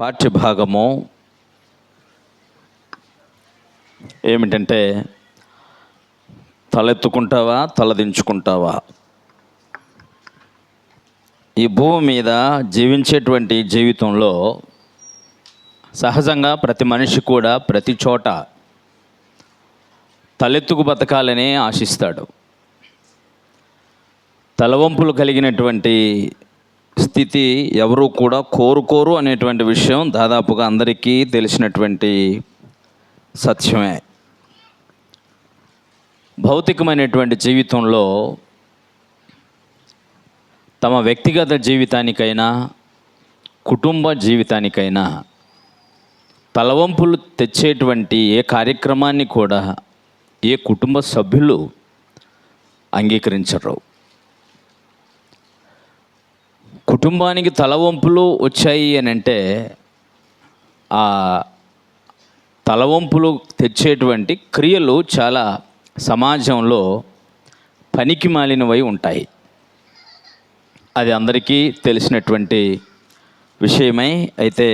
పాఠ్యభాగము ఏమిటంటే, తలెత్తుకుంటావా తలదించుకుంటావా? ఈ భూమి మీద జీవించేటువంటి జీవితంలో సహజంగా ప్రతి మనిషి కూడా ప్రతి చోట తలెత్తుకు బతకాలని ఆశిస్తాడు. తలవంపులు కలిగినటువంటి స్థితి ఎవరు కూడా కోరుకోరు అనేటువంటి విషయం దాదాపుగా అందరికీ తెలిసినటువంటి సత్యమే. భౌతికమైనటువంటి జీవితంలో తమ వ్యక్తిగత జీవితానికైనా కుటుంబ జీవితానికైనా తలవంపులు తెచ్చేటువంటి ఏ కార్యక్రమాన్ని కూడా ఏ కుటుంబ సభ్యులు అంగీకరించరు. కుటుంబానికి తలవంపులు వచ్చాయి అని అంటే ఆ తలవంపులు తెచ్చేటువంటి క్రియలు చాలా సమాజంలో పనికి మాలినవై ఉంటాయి. అది అందరికీ తెలిసినటువంటి విషయమై అయితే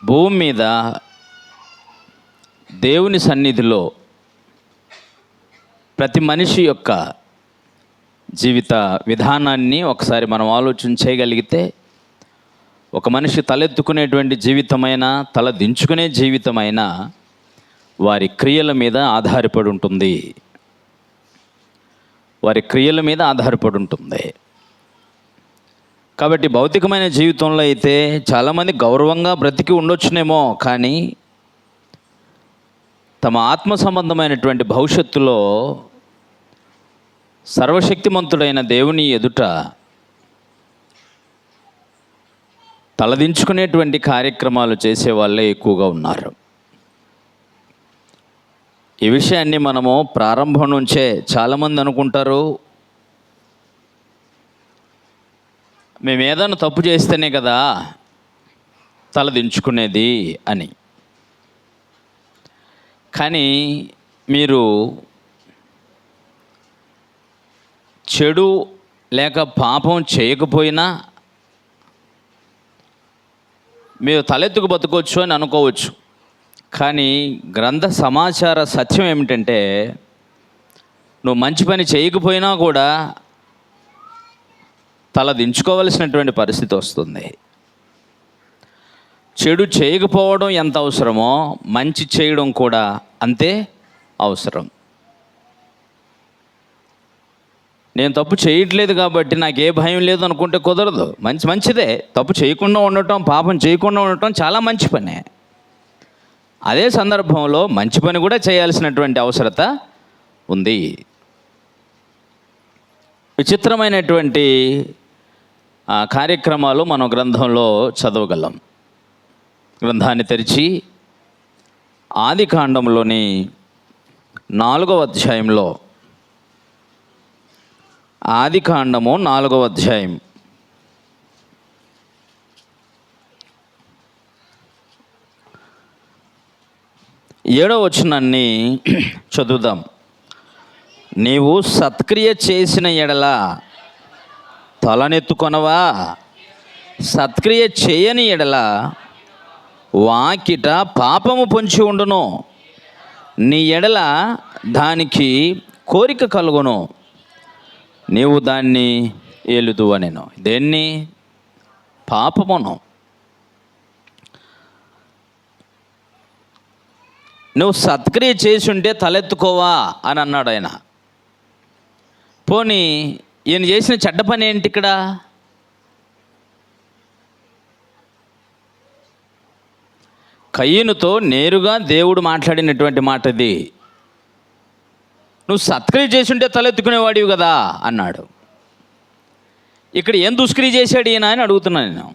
భూమి మీద దేవుని సన్నిధిలో ప్రతి మనిషి యొక్క జీవిత విధానాన్ని ఒకసారి మనం ఆలోచన చేయగలిగితే, ఒక మనిషి తలెత్తుకునేటువంటి జీవితమైనా తల దించుకునే జీవితమైనా వారి క్రియల మీద ఆధారపడి ఉంటుంది. వారి క్రియల మీద ఆధారపడి ఉంటుంది. కాబట్టి భౌతికమైన జీవితంలో అయితే చాలామంది గౌరవంగా బ్రతికి ఉండొచ్చునేమో, కానీ తమ ఆత్మ సంబంధమైనటువంటి భవిష్యత్తులో సర్వశక్తిమంతుడైన దేవుని ఎదుట తలదించుకునేటువంటి కార్యక్రమాలు చేసే వాళ్ళే ఎక్కువగా ఉన్నారు. ఈ విషయాన్ని మనము ప్రారంభం నుంచే చాలామంది అనుకుంటారు, మేము ఏదైనా తప్పు చేస్తేనే కదా తలదించుకునేది అని. కానీ మీరు చెడు లేక పాపం చేయకపోయినా మీరు తలెత్తుకు బతకొచ్చు అని అనుకోవచ్చు. కానీ గ్రంథ సమాచార సత్యం ఏమిటంటే, నువ్వు మంచి పని చేయకపోయినా కూడా తల దించుకోవలసినటువంటి పరిస్థితి వస్తుంది. చెడు చేయకపోవడం ఎంత అవసరమో మంచి చేయడం కూడా అంతే అవసరం. నేను తప్పు చేయట్లేదు కాబట్టి నాకు ఏ భయం లేదు అనుకుంటే కుదరదు. మంచిదే, తప్పు చేయకుండా ఉండటం, పాపం చేయకుండా ఉండటం చాలా మంచి పనే. అదే సందర్భంలో మంచి పని కూడా చేయాల్సినటువంటి అవసరత ఉంది. విచిత్రమైనటువంటి కార్యక్రమాలు మనం గ్రంథంలో చదవగలం. గ్రంథాన్ని తెరిచి ఆదికాండంలోని 4వ అధ్యాయంలో, ఆదికాండము 4వ అధ్యాయం 7వ వచనాన్ని చదువుదాం. నీవు సత్క్రియ చేసిన ఎడల తలనెత్తుకొనవా? సత్క్రియ చేయని ఎడల వాకిట పాపము పొంచి ఉండును. నీ ఎడల దానికి కోరిక కలుగును, నీవు దాన్ని ఏలుదువు అనెను. దేన్ని? పాపమును. నువ్వు సత్క్రియ చేసి ఉంటే తలెత్తుకోవా అని అన్నాడు ఆయన. పోనీ ఈయన చేసిన చెడ్డ పని ఏంటి ఇక్కడ? కయ్యనుతో నేరుగా దేవుడు మాట్లాడినటువంటి మాట ఇది. నువ్వు సత్క్రియ చేసి ఉంటే తలెత్తుకునేవాడివి కదా అన్నాడు. ఇక్కడ ఏం దుష్క్రియ చేశాడు ఈయన అని అడుగుతున్నాను నేను.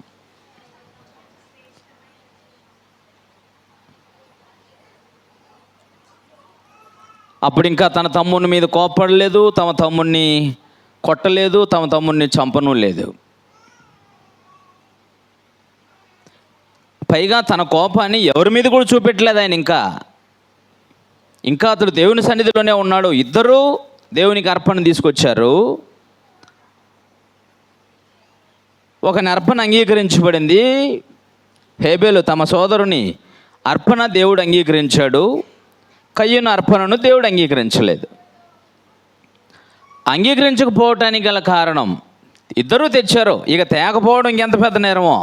అప్పుడు ఇంకా తన తమ్ముని మీద కోప్పడలేదు, తమ తమ్ముడిని కొట్టలేదు, తమ తమ్ముడిని చంపను లేదు. పైగా తన కోపాన్ని ఎవరి మీద కూడా చూపెట్టలేదు ఆయన. ఇంకా అతడు దేవుని సన్నిధిలోనే ఉన్నాడు. ఇద్దరూ దేవునికి అర్పణ తీసుకొచ్చారు. ఒకని అర్పణ అంగీకరించబడింది. హేబేలు తమ సోదరుని అర్పణ దేవుడు అంగీకరించాడు, కయ్యూను అర్పణను దేవుడు అంగీకరించలేదు. అంగీకరించకపోవటానికి గల కారణం, ఇద్దరూ తెచ్చారు, ఇక తేకపోవడం ఇంకెంత పెద్ద నేరమో.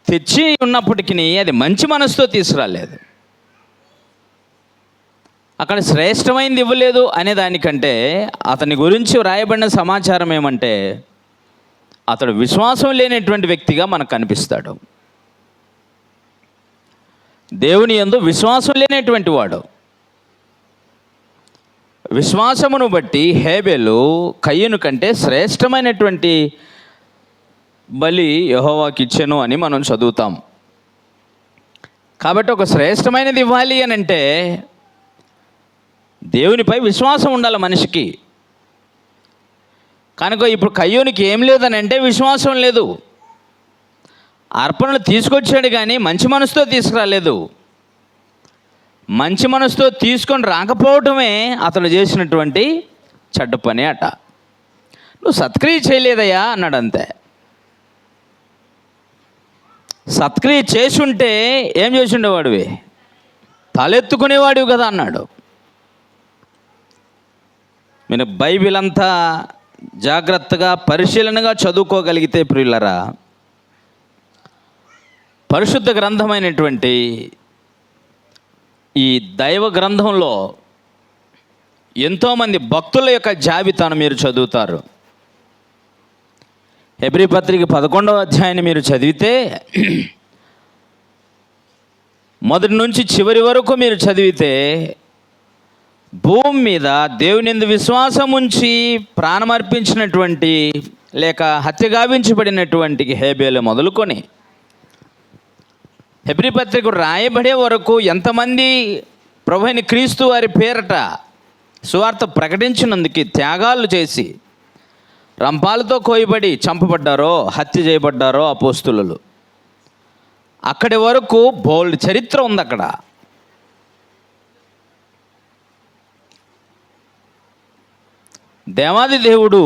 తెచ్చి ఉన్నప్పటికీ అది మంచి మనసుతో తీసుకురాలేదు. అక్కడ శ్రేష్టమైనది ఇవ్వలేదు అనే దానికంటే అతని గురించి వ్రాయబడిన సమాచారం ఏమంటే, అతడు విశ్వాసం లేనటువంటి వ్యక్తిగా మనకు కనిపిస్తాడు. దేవుని యందు విశ్వాసం లేనటువంటి వాడు. విశ్వాసమును బట్టి హేబెలు కయ్యూను కంటే శ్రేష్టమైనటువంటి బలి యెహోవాకి ఇచ్చెను అని మనం చదువుతాం. కాబట్టి ఒక శ్రేష్టమైనది ఇవ్వాలి అని అంటే దేవునిపై విశ్వాసం ఉండాలి మనిషికి. కనుక ఇప్పుడు కయ్యూనికి ఏం లేదని అంటే విశ్వాసం లేదు. అర్పణలు తీసుకొచ్చాడు కానీ మంచి మనసుతో తీసుకురాలేదు. మంచి మనసుతో తీసుకొని రాకపోవటమే అతను చేసినటువంటి చెడ్డ పని అట. నువ్వు సత్క్రియ చేయలేదయ్యా అన్నాడు అంతే. సత్క్రియ చేసుంటే ఏం చేసి ఉండేవాడివి? తలెత్తుకునేవాడివి కదా అన్నాడు. మీరు బైబిల్ అంతా జాగ్రత్తగా పరిశీలనగా చదువుకోగలిగితే ప్రియులరా, పరిశుద్ధ గ్రంథమైనటువంటి ఈ దైవ గ్రంథంలో ఎంతోమంది భక్తుల యొక్క జాబితాను మీరు చదువుతారు. హెబ్రీ పత్రిక 11వ అధ్యాయాన్ని మీరు చదివితే, మొదటి నుంచి చివరి వరకు మీరు చదివితే, భూమి మీద దేవునిందు విశ్వాసం ఉంచి ప్రాణమర్పించినటువంటి లేక హత్య గావించబడినటువంటి హేబేలు మొదలుకొని హెబ్రీ పత్రిక రాయబడే వరకు ఎంతమంది ప్రభువైన క్రీస్తు వారి పేరట సువార్త ప్రకటించినందుకు త్యాగాలు చేసి రంపాలతో కోయబడి చంపబడ్డారో, హత్య చేయబడ్డారో అపోస్తులు. అక్కడి వరకు బోల్డ్ చరిత్ర ఉంది అక్కడ. దేవాది దేవుడు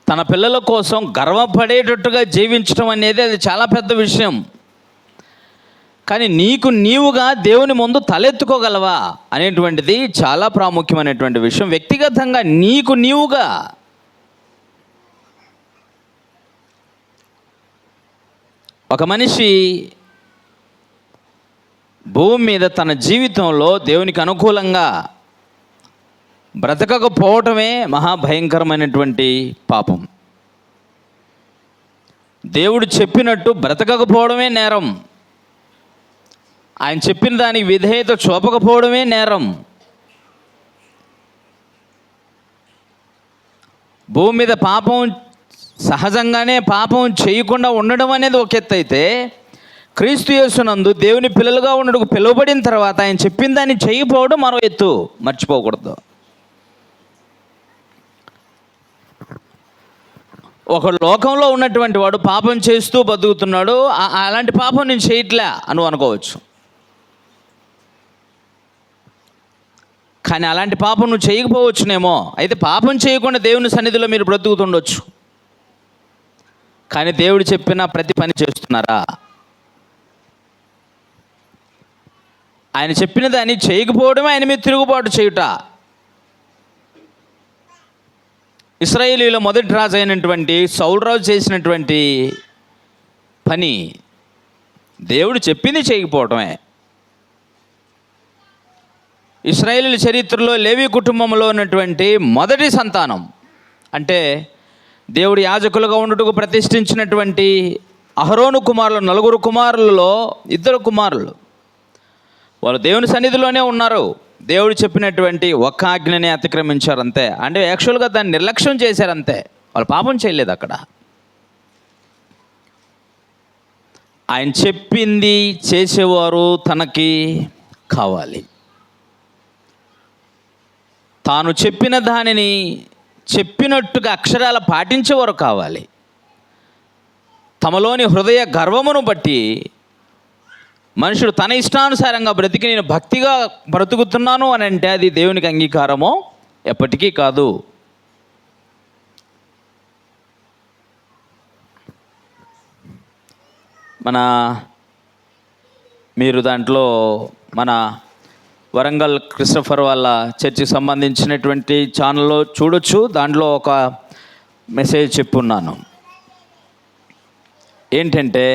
తన పిల్లల కోసం గర్వపడేటట్టుగా జీవించడం అనేది అది చాలా పెద్ద విషయం. కానీ నీకు నీవుగా దేవుని ముందు తలెత్తుకోగలవా అనేటువంటిది చాలా ప్రాముఖ్యమైనటువంటి విషయం. వ్యక్తిగతంగా నీకు నీవుగా ఒక మనిషి భూమి మీద తన జీవితంలో దేవునికి అనుకూలంగా బ్రతకకపోవటమే మహాభయంకరమైనటువంటి పాపం. దేవుడు చెప్పినట్టు బ్రతకకపోవడమే నేరం. ఆయన చెప్పిన దానికి విధేయత చూపకపోవడమే నేరం. భూమి మీద పాపం సహజంగానే పాపం చేయకుండా ఉండడం అనేది ఒక ఎత్తు అయితే, క్రీస్తు యేసునందు దేవుని పిల్లలుగా ఉండడానికి పిలువబడిన తర్వాత ఆయన చెప్పిన దాన్ని చేయకపోవడం మరో ఎత్తు. మర్చిపోకూడదు. ఒక లోకంలో ఉన్నటువంటి వాడు పాపం చేస్తూ బతుకుతున్నాడు, అలాంటి పాపం నేను చేయట్లే అని అనుకోవచ్చు. కానీ అలాంటి పాపం నువ్వు చేయకపోవచ్చునేమో. అయితే పాపం చేయకుండా దేవుని సన్నిధిలో మీరు బ్రతుకుతుండొచ్చు. కానీ దేవుడు చెప్పిన ప్రతి పని చేస్తున్నారా? ఆయన చెప్పిన దాన్ని చేయకపోవడమే ఆయన మీద తిరుగుబాటు చేయుట. ఇశ్రాయేలీయుల మొదటి రాజు అయినటువంటి సౌలు రాజు చేసినటువంటి పని దేవుడు చెప్పింది చేయకపోవటమే. ఇశ్రాయేలీయుల చరిత్రలో లేవి కుటుంబంలో ఉన్నటువంటి మొదటి సంతానం అంటే దేవుడు యాజకులుగా ఉండుటకు ప్రతిష్ఠించినటువంటి అహరోను కుమారులు, 4 కుమారులలో 2 కుమారులు వాళ్ళు దేవుని సన్నిధిలోనే ఉన్నారు. దేవుడు చెప్పినటువంటి ఒక్క ఆజ్ఞనే అతిక్రమించారు అంతే. అంటే యాక్చువల్గా దాన్ని నిర్లక్ష్యం చేశారంతే. వాళ్ళు పాపం చేయలేదు అక్కడ. ఆయన చెప్పింది చేసేవారు తనకి కావాలి. తాను చెప్పిన దానిని చెప్పినట్టుగా అక్షరాల పాటించేవారు కావాలి. తమలోని హృదయ గర్వమును బట్టి మనుషుడు తన ఇష్టానుసారంగా బ్రతికి నేను భక్తిగా బ్రతుకుతున్నాను అని అంటే అది దేవునికి అంగీకారమో ఎప్పటికీ కాదు. మన మీరు దాంట్లో మన వరంగల్ క్రిస్టఫర్ వాళ్ళ చర్చికి సంబంధించినటువంటి ఛానల్లో చూడొచ్చు. దాంట్లో ఒక మెసేజ్ చెప్పున్నాను. ఏంటంటే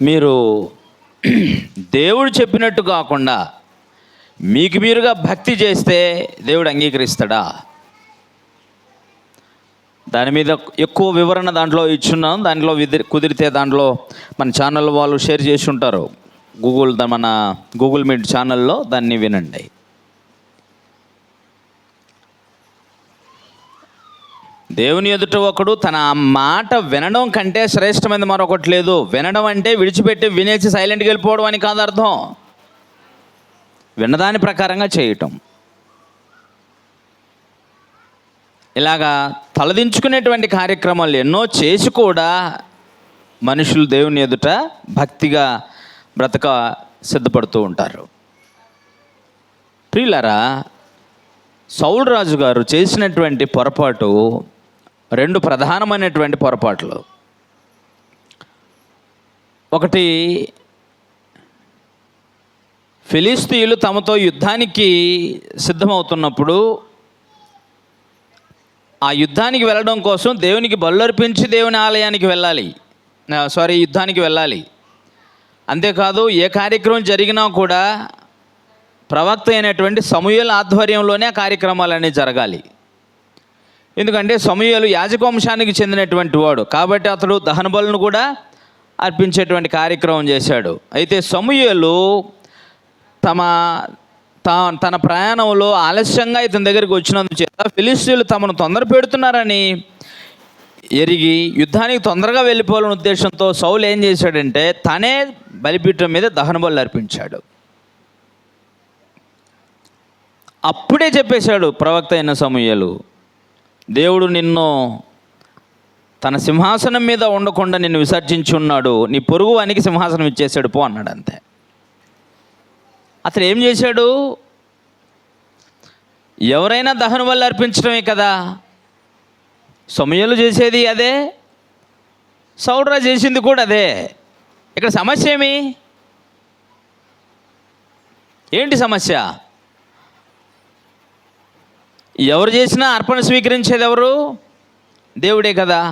మీరు దేవుడు చెప్పినట్టు కాకుండా మీకు మీరుగా భక్తి చేస్తే దేవుడు అంగీకరిస్తాడా? దాని మీద ఎక్కువ వివరణ దాంట్లో ఇచ్చున్నాం. దాంట్లో కుదిరితే దాంట్లో మన ఛానల్ వాళ్ళు షేర్ చేసి ఉంటారు, మన గూగుల్ మీట్ ఛానల్లో, దాన్ని వినండి. దేవుని ఎదుట ఒకడు తన మాట వినడం కంటే శ్రేష్టమైనది మరొకటి లేదు. వినడం అంటే విడిచిపెట్టి వినేసి సైలెంట్గా వెళ్ళిపోవడం అని కాదు అర్థం. విన్నదాని ప్రకారంగా చేయటం. ఇలాగా తలదించుకునేటువంటి కార్యక్రమాలు ఎన్నో చేసి కూడా మనుషులు దేవుని ఎదుట భక్తిగా బ్రతక సిద్ధపడుతూ ఉంటారు. ప్రియులారా, సౌలు రాజు గారు చేసినటువంటి పొరపాటు 2 ప్రధానమైనటువంటి పొరపాట్లు. ఒకటి, ఫిలిస్తీయులు తమతో యుద్ధానికి సిద్ధమవుతున్నప్పుడు ఆ యుద్ధానికి వెళ్ళడం కోసం దేవునికి బలులర్పించి దేవుని ఆలయానికి వెళ్ళాలి, యుద్ధానికి వెళ్ళాలి. అంతేకాదు ఏ కార్యక్రమం జరిగినా కూడా ప్రవక్త అయినటువంటి సమూయేలు ఆధ్వర్యంలోనే ఆ కార్యక్రమాలన్నీ జరగాలి. ఎందుకంటే సమూయేలు యాజకవంశానికి చెందినటువంటి వాడు కాబట్టి అతడు దహన బలులను కూడా అర్పించేటువంటి కార్యక్రమం చేశాడు. అయితే సమూయేలు తన ప్రయాణంలో ఆలస్యంగా ఇతని దగ్గరికి వచ్చినందుచేత ఫిలిస్తీయులు తమను తొందర పెడుతున్నారని ఎరిగి యుద్ధానికి తొందరగా వెళ్ళిపోవాలనే ఉద్దేశంతో సౌలు ఏం చేశాడంటే తనే బలిపీఠం మీద దహన బలులు అర్పించాడు. అప్పుడే చెప్పేశాడు ప్రవక్త అయిన సమూయేలు, దేవుడు నిన్ను తన సింహాసనం మీద ఉండకుండా నిన్ను విసర్జించి ఉన్నాడు, నీ పొరుగు వానికి సింహాసనం ఇచ్చేసాడు పో అన్నాడు. అంతే. అతను ఏం చేశాడు? ఎవరైనా దహన బలి అర్పించడమే కదా, సమూయేలు చేసేది అదే, సౌలు రాజు చేసింది కూడా అదే. ఇక్కడ సమస్య ఏంటి సమస్య? ఎవరు చేసినా అర్పణ స్వీకరించేది ఎవరు? దేవుడే కదా.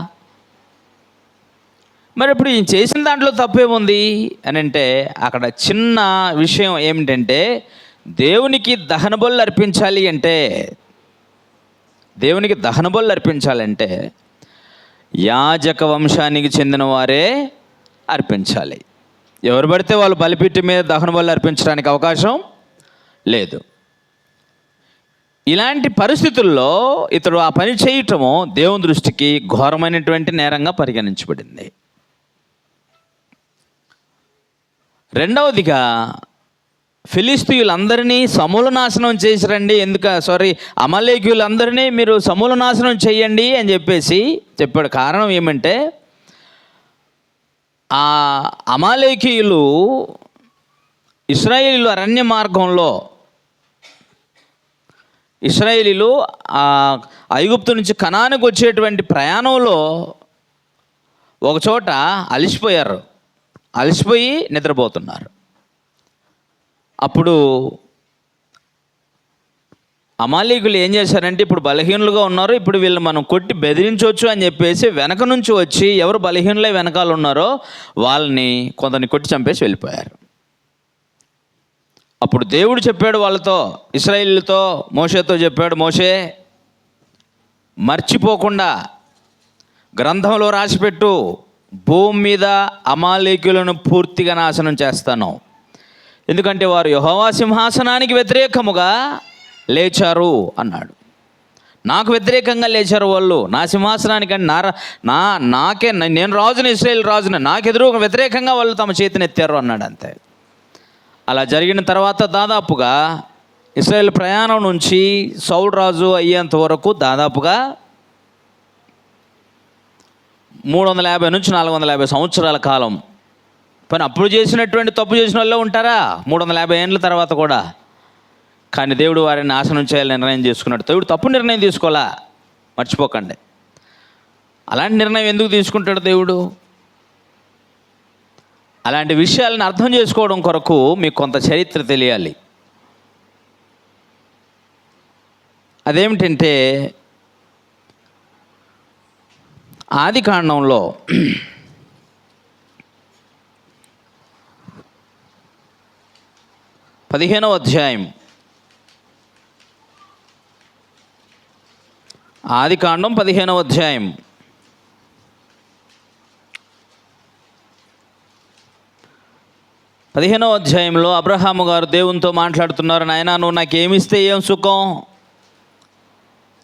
మరి ఇప్పుడు ఈయన చేసిన దాంట్లో తప్పేముంది అని అంటే అక్కడ చిన్న విషయం ఏమిటంటే దేవునికి దహన బలులు అర్పించాలి అంటే యాజక వంశానికి చెందిన వారే అర్పించాలి. ఎవరు పడితే వాళ్ళు బలిపీఠం మీద దహన బలులు అర్పించడానికి అవకాశం లేదు. ఇలాంటి పరిస్థితుల్లో ఇతడు ఆ పని చేయటము దేవుని దృష్టికి ఘోరమైనటువంటి నేరంగా పరిగణించబడింది. రెండవదిగా, ఫిలిస్తీయులందరినీ సమూల నాశనం చేసిరండి, అమాలేకీయులందరినీ మీరు సమూల నాశనం చేయండి అని చెప్పాడు. కారణం ఏమంటే ఆ అమాలేకీయులు ఇశ్రాయేలీయులు అరణ్య మార్గంలో ఐగుప్తు నుంచి కనానుకు వచ్చేటువంటి ప్రయాణంలో ఒకచోట అలసిపోయి నిద్రపోతున్నారు. అప్పుడు అమాలేకులు ఏం చేశారంటే ఇప్పుడు బలహీనులుగా ఉన్నారు, ఇప్పుడు వీళ్ళు మనం కొట్టి బెదిరించవచ్చు అని చెప్పేసి వెనక నుంచి వచ్చి ఎవరు బలహీనులై వెనకాల ఉన్నారో వాళ్ళని కొందరిని కొట్టి చంపేసి వెళ్ళిపోయారు. అప్పుడు దేవుడు చెప్పాడు వాళ్ళతో, ఇశ్రాయేలుతో మోషేతో చెప్పాడు, మోషే మర్చిపోకుండా గ్రంథంలో రాసిపెట్టు, భూమి మీద అమాలేకులను పూర్తిగా నాశనం చేస్తాను, ఎందుకంటే వారు యెహోవా సింహాసనానికి వ్యతిరేకముగా లేచారు అన్నాడు. నాకు వ్యతిరేకంగా లేచారు వాళ్ళు, నా సింహాసనానికి నాకే నేను రాజుని, ఇశ్రాయేలు రాజుని, నాకెదురు వ్యతిరేకంగా వాళ్ళు తమ చేతినెత్తారు అన్నాడు. అంతే. అలా జరిగిన తర్వాత దాదాపుగా ఇశ్రాయేలు ప్రయాణం నుంచి సౌలు రాజు అయ్యేంత వరకు దాదాపుగా 350 నుంచి 450 సంవత్సరాల కాలం పని. అప్పుడు చేసినటువంటి తప్పు చేసిన వాళ్ళే ఉంటారా 350 ఏళ్ళ తర్వాత కూడా? కానీ దేవుడు వారిని నాశనం చేయాలని నిర్ణయం చేసుకున్నాడు. దేవుడు తప్పు నిర్ణయం తీసుకోవాలా, మర్చిపోకండి. అలాంటి నిర్ణయం ఎందుకు తీసుకుంటాడు దేవుడు? అలాంటి విషయాలను అర్థం చేసుకోవడం కొరకు మీకు కొంత చరిత్ర తెలియాలి. అదేమిటంటే ఆది కాండంలో 15వ అధ్యాయం, ఆది కాండం 15వ అధ్యాయం 15వ అధ్యాయంలో అబ్రహాము గారు దేవునితో మాట్లాడుతున్నారు. నాయనా, నువ్వు నాకేమిస్తే ఏం సుఖం,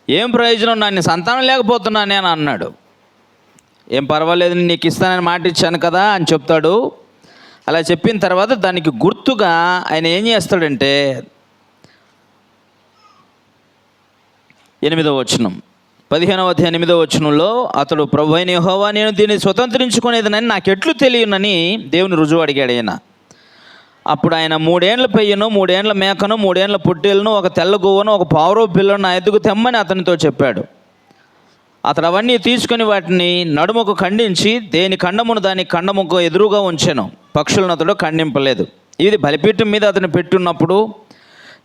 ఏం ప్రయోజనం, నన్ను సంతానం లేకపోతున్నానే అని అన్నాడు. ఏం పర్వాలేదు, నీకు ఇస్తానని మాట ఇచ్చాను కదా అని చెప్తాడు. అలా చెప్పిన తర్వాత దానికి గుర్తుగా ఆయన ఏం చేస్తాడంటే 8వ వచనం, 15వ అధ్యాయం 8వ వచనంలో, అతడు ప్రభువైన యెహోవా, నేను దీన్ని స్వతంత్రించుకునేదనని నాకెట్లు తెలియనని దేవుని రుజువు అడిగాడు ఆయన. అప్పుడు ఆయన 3 ఏండ్ల పెయ్యను, 3 ఏండ్ల మేకను, 3 ఏండ్ల పొట్టేలను, ఒక తెల్ల గువ్వను, ఒక పావురపు పిల్లను నా ఎద్దుకు తెమ్మని అతనితో చెప్పాడు. అతడు అవన్నీ తీసుకుని వాటిని నడుముకు ఖండించి దేని ఖండమును దాని ఖండముకు ఎదురుగా ఉంచెను. పక్షులను అతడు ఖండింపలేదు. ఇది బలిపీఠం మీద అతను పెట్టున్నప్పుడు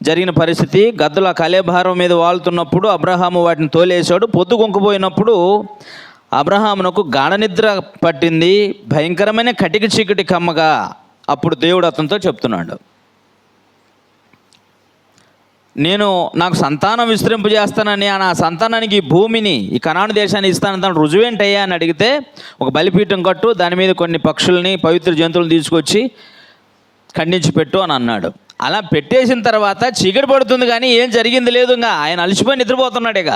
జరిగిన పరిస్థితి. గద్దలు ఆ కలేభారం మీద వాలుతున్నప్పుడు అబ్రహాము వాటిని తోలేశాడు. పొద్దు గుంకపోయినప్పుడు అబ్రహామునకు గాఢ నిద్ర పట్టింది, భయంకరమైన కటిక చీకటి కమ్మగా. అప్పుడు దేవుడు అతనితో చెప్తున్నాడు, నేను నాకు సంతానం విస్తరింపజేస్తానని, నా సంతానానికి ఈ భూమిని, ఈ కనాను దేశాన్ని ఇస్తానని తను రుజువేంటయ్యా అని అడిగితే, ఒక బలిపీఠం కట్టు, దాని మీద కొన్ని పక్షుల్ని, పవిత్ర జంతువులను తీసుకొచ్చి ఖండించి పెట్టు అని అన్నాడు. అలా పెట్టేసిన తర్వాత చీకటి పడుతుంది, కానీ ఏం జరిగింది లేదు. ఇంకా ఆయన అలసిపోయి నిద్రపోతున్నాడు. ఇక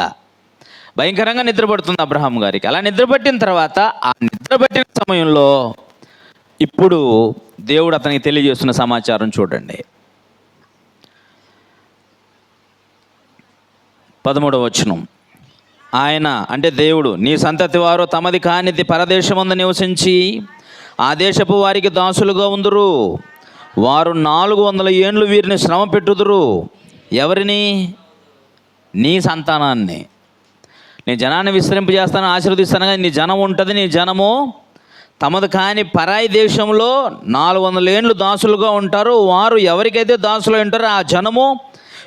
భయంకరంగా నిద్రపడుతుంది అబ్రహాం గారికి. అలా నిద్రపట్టిన తర్వాత, ఆ నిద్రపట్టిన సమయంలో ఇప్పుడు దేవుడు అతనికి తెలియజేస్తున్న సమాచారం చూడండి. 13వ వచనం, ఆయన అంటే దేవుడు, నీ సంతతి వారు తమది కానిది పరదేశమందు నివసించి ఆ దేశపు వారికి దాసులుగా ఉందురు. వారు 400 ఏండ్లు వీరిని శ్రమ పెట్టుదురు. ఎవరిని? నీ సంతానాన్ని. నీ జనాన్ని విస్తరింపజేస్తాను, ఆశీర్వదిస్తాను, కానీ నీ జనం ఉంటుంది. నీ జనము తమది కాని పరాయి దేశంలో 400 ఏండ్లు దాసులుగా ఉంటారు. వారు ఎవరికైతే దాసులు ఉంటారో ఆ జనము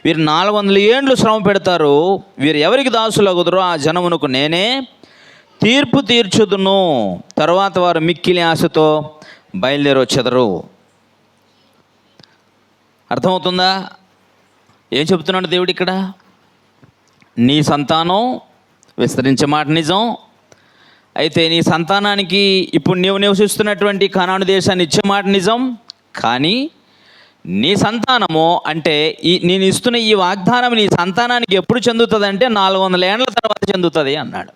వీరు 400 ఏండ్లు శ్రమ పెడతారు. వీరు ఎవరికి దాసులు అగుదరో ఆ జనమునకు నేనే తీర్పు తీర్చుదును. తర్వాత వారు మిక్కిలి ఆశతో బయలుదేరి వచ్చెదరు. అర్థమవుతుందా ఏం చెప్తున్నాడు దేవుడు ఇక్కడ? నీ సంతానం విస్తరించే మాట నిజం. అయితే నీ సంతానానికి ఇప్పుడు నీవు నివసిస్తున్నటువంటి కనాను దేశాన్ని ఇచ్చే మాట నిజం. కానీ నీ సంతానము అంటే నేను ఇస్తున్న ఈ వాగ్దానం నీ సంతానానికి ఎప్పుడు చెందుతుంది అంటే 400 ఏండ్ల తర్వాత చెందుతుంది అన్నాడు.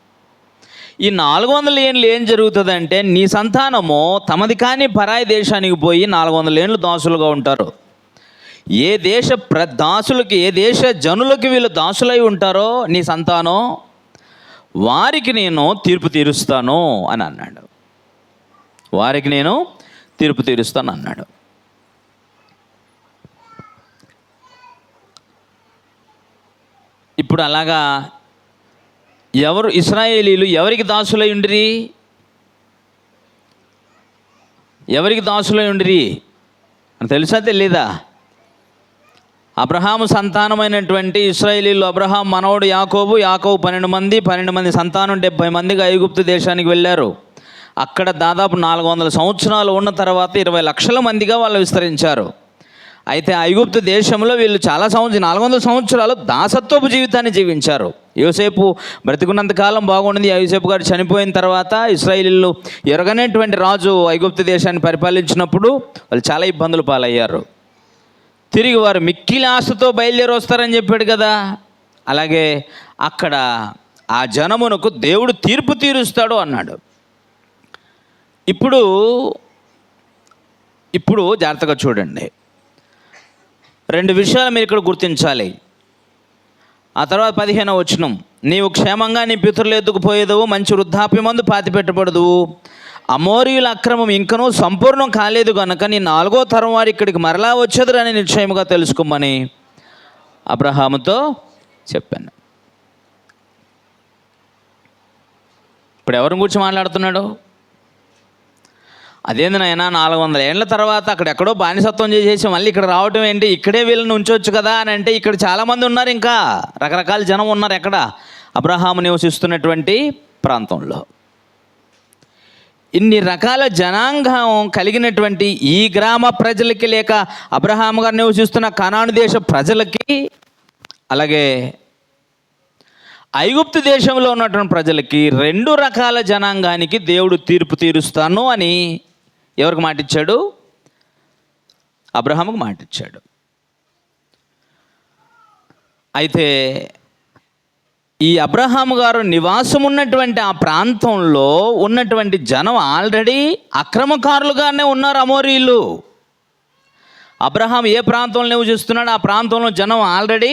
ఈ 400 ఏండ్లు ఏం జరుగుతుంది అంటే, నీ సంతానము తమది కాని పరాయి దేశానికి పోయి 400 ఏండ్లు దాసులుగా ఉంటారు. ఏ దేశ దాసులకి, ఏ దేశ జనులకి వీళ్ళు దాసులై ఉంటారో నీ సంతానం, వారికి నేను తీర్పు తీరుస్తాను అని అన్నాడు. వారికి నేను తీర్పు తీరుస్తాను అన్నాడు. ఇప్పుడు అలాగా ఎవరు ఇశ్రాయేలీలు ఎవరికి దాసులై ఉండిరి? ఎవరికి దాసులై ఉండిరి అని తెలుసా తెలీదా? అబ్రహాము సంతానమైనటువంటి ఇశ్రాయేలీలు, అబ్రహాం మనవడు యాకోబు 12 మంది, 12 మంది సంతానం 70 మందిగా ఐగుప్తు దేశానికి వెళ్ళారు. అక్కడ దాదాపు 400 సంవత్సరాలు ఉన్న తర్వాత 20 లక్షల మందిగా వాళ్ళు విస్తరించారు. అయితే ఐగుప్తు దేశంలో వీళ్ళు చాలా 400 సంవత్సరాలు దాసత్వపు జీవితాన్ని జీవించారు. యోసేపు బ్రతికున్నంతకాలం బాగుండింది. యోసేపు గారు చనిపోయిన తర్వాత ఇశ్రాయేలీలు ఎరగనటువంటి రాజు ఐగుప్తు దేశాన్ని పరిపాలించినప్పుడు వాళ్ళు చాలా ఇబ్బందులు పాలయ్యారు. తిరిగి వారు మిక్కిలి ఆశతో బయలుదేరి వస్తారని చెప్పాడు కదా. అలాగే అక్కడ ఆ జనమునకు దేవుడు తీర్పు తీరుస్తాడు అన్నాడు. ఇప్పుడు జాగ్రత్తగా చూడండి. 2 విషయాలు మీరు ఇక్కడ గుర్తించాలి. ఆ తర్వాత 15వ వచనం, నీవు క్షేమంగా నీ పితరులు ఎత్తుకుపోయేదవు, మంచి వృద్ధాప్యమందు పాతిపెట్టబడదు. అమోరీయుల అక్రమం ఇంకనూ సంపూర్ణం కాలేదు కనుక నీ 4వ తరం వారు ఇక్కడికి మరలా వచ్చేదరని నిశ్చయముగా తెలుసుకోమని అబ్రహాముతో చెప్పాను. ఇప్పుడు ఎవరిని గురించి మాట్లాడుతున్నాడు? అదేంది నాయన 400 ఏళ్ల తర్వాత అక్కడెక్కడో బానిసత్వం చేసేసి మళ్ళీ ఇక్కడ రావటం ఏంటి, ఇక్కడే వీళ్ళని ఉంచవచ్చు కదా అని అంటే, ఇక్కడ చాలామంది ఉన్నారు, ఇంకా రకరకాల జనం ఉన్నారు ఎక్కడ, అబ్రహాము నివసిస్తున్నటువంటి ప్రాంతంలో. ఇన్ని రకాల జనాంగం కలిగినటువంటి ఈ గ్రామ ప్రజలకి, లేక అబ్రహాము గారు నివసిస్తున్న కనాను దేశ ప్రజలకి, అలాగే ఐగుప్తు దేశంలో ఉన్నటువంటి ప్రజలకి, 2 రకాల జనాంగానికి దేవుడు తీర్పు తీరుస్తాను అని ఎవరికి మాటిచ్చాడు? అబ్రహాముకు మాటిచ్చాడు. అయితే ఈ అబ్రహాము గారు నివాసం ఉన్నటువంటి ఆ ప్రాంతంలో ఉన్నటువంటి జనం ఆల్రెడీ అక్రమకారులుగానే ఉన్నారు, అమోరీలు. అబ్రహాం ఏ ప్రాంతంలో నివసిస్తున్నాడు, ఆ ప్రాంతంలో జనం ఆల్రెడీ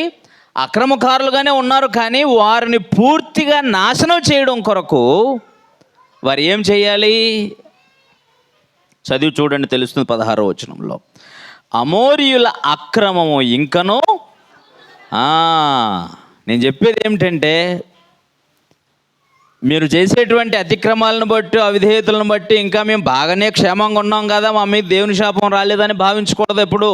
అక్రమకారులుగానే ఉన్నారు. కానీ వారిని పూర్తిగా నాశనం చేయడం కొరకు వారు ఏం చేయాలి? చదివి చూడండి, తెలుస్తుంది 16వ వచనంలో. అమోరీయుల అక్రమము ఇంకనూ, నేను చెప్పేది ఏమిటంటే, మీరు చేసేటువంటి అతిక్రమాలను బట్టి, అవిధేయతలను బట్టి ఇంకా మేము బాగానే క్షేమంగా ఉన్నాం కదా, మా మీద దేవుని శాపం రాలేదని భావించకూడదు ఎప్పుడు.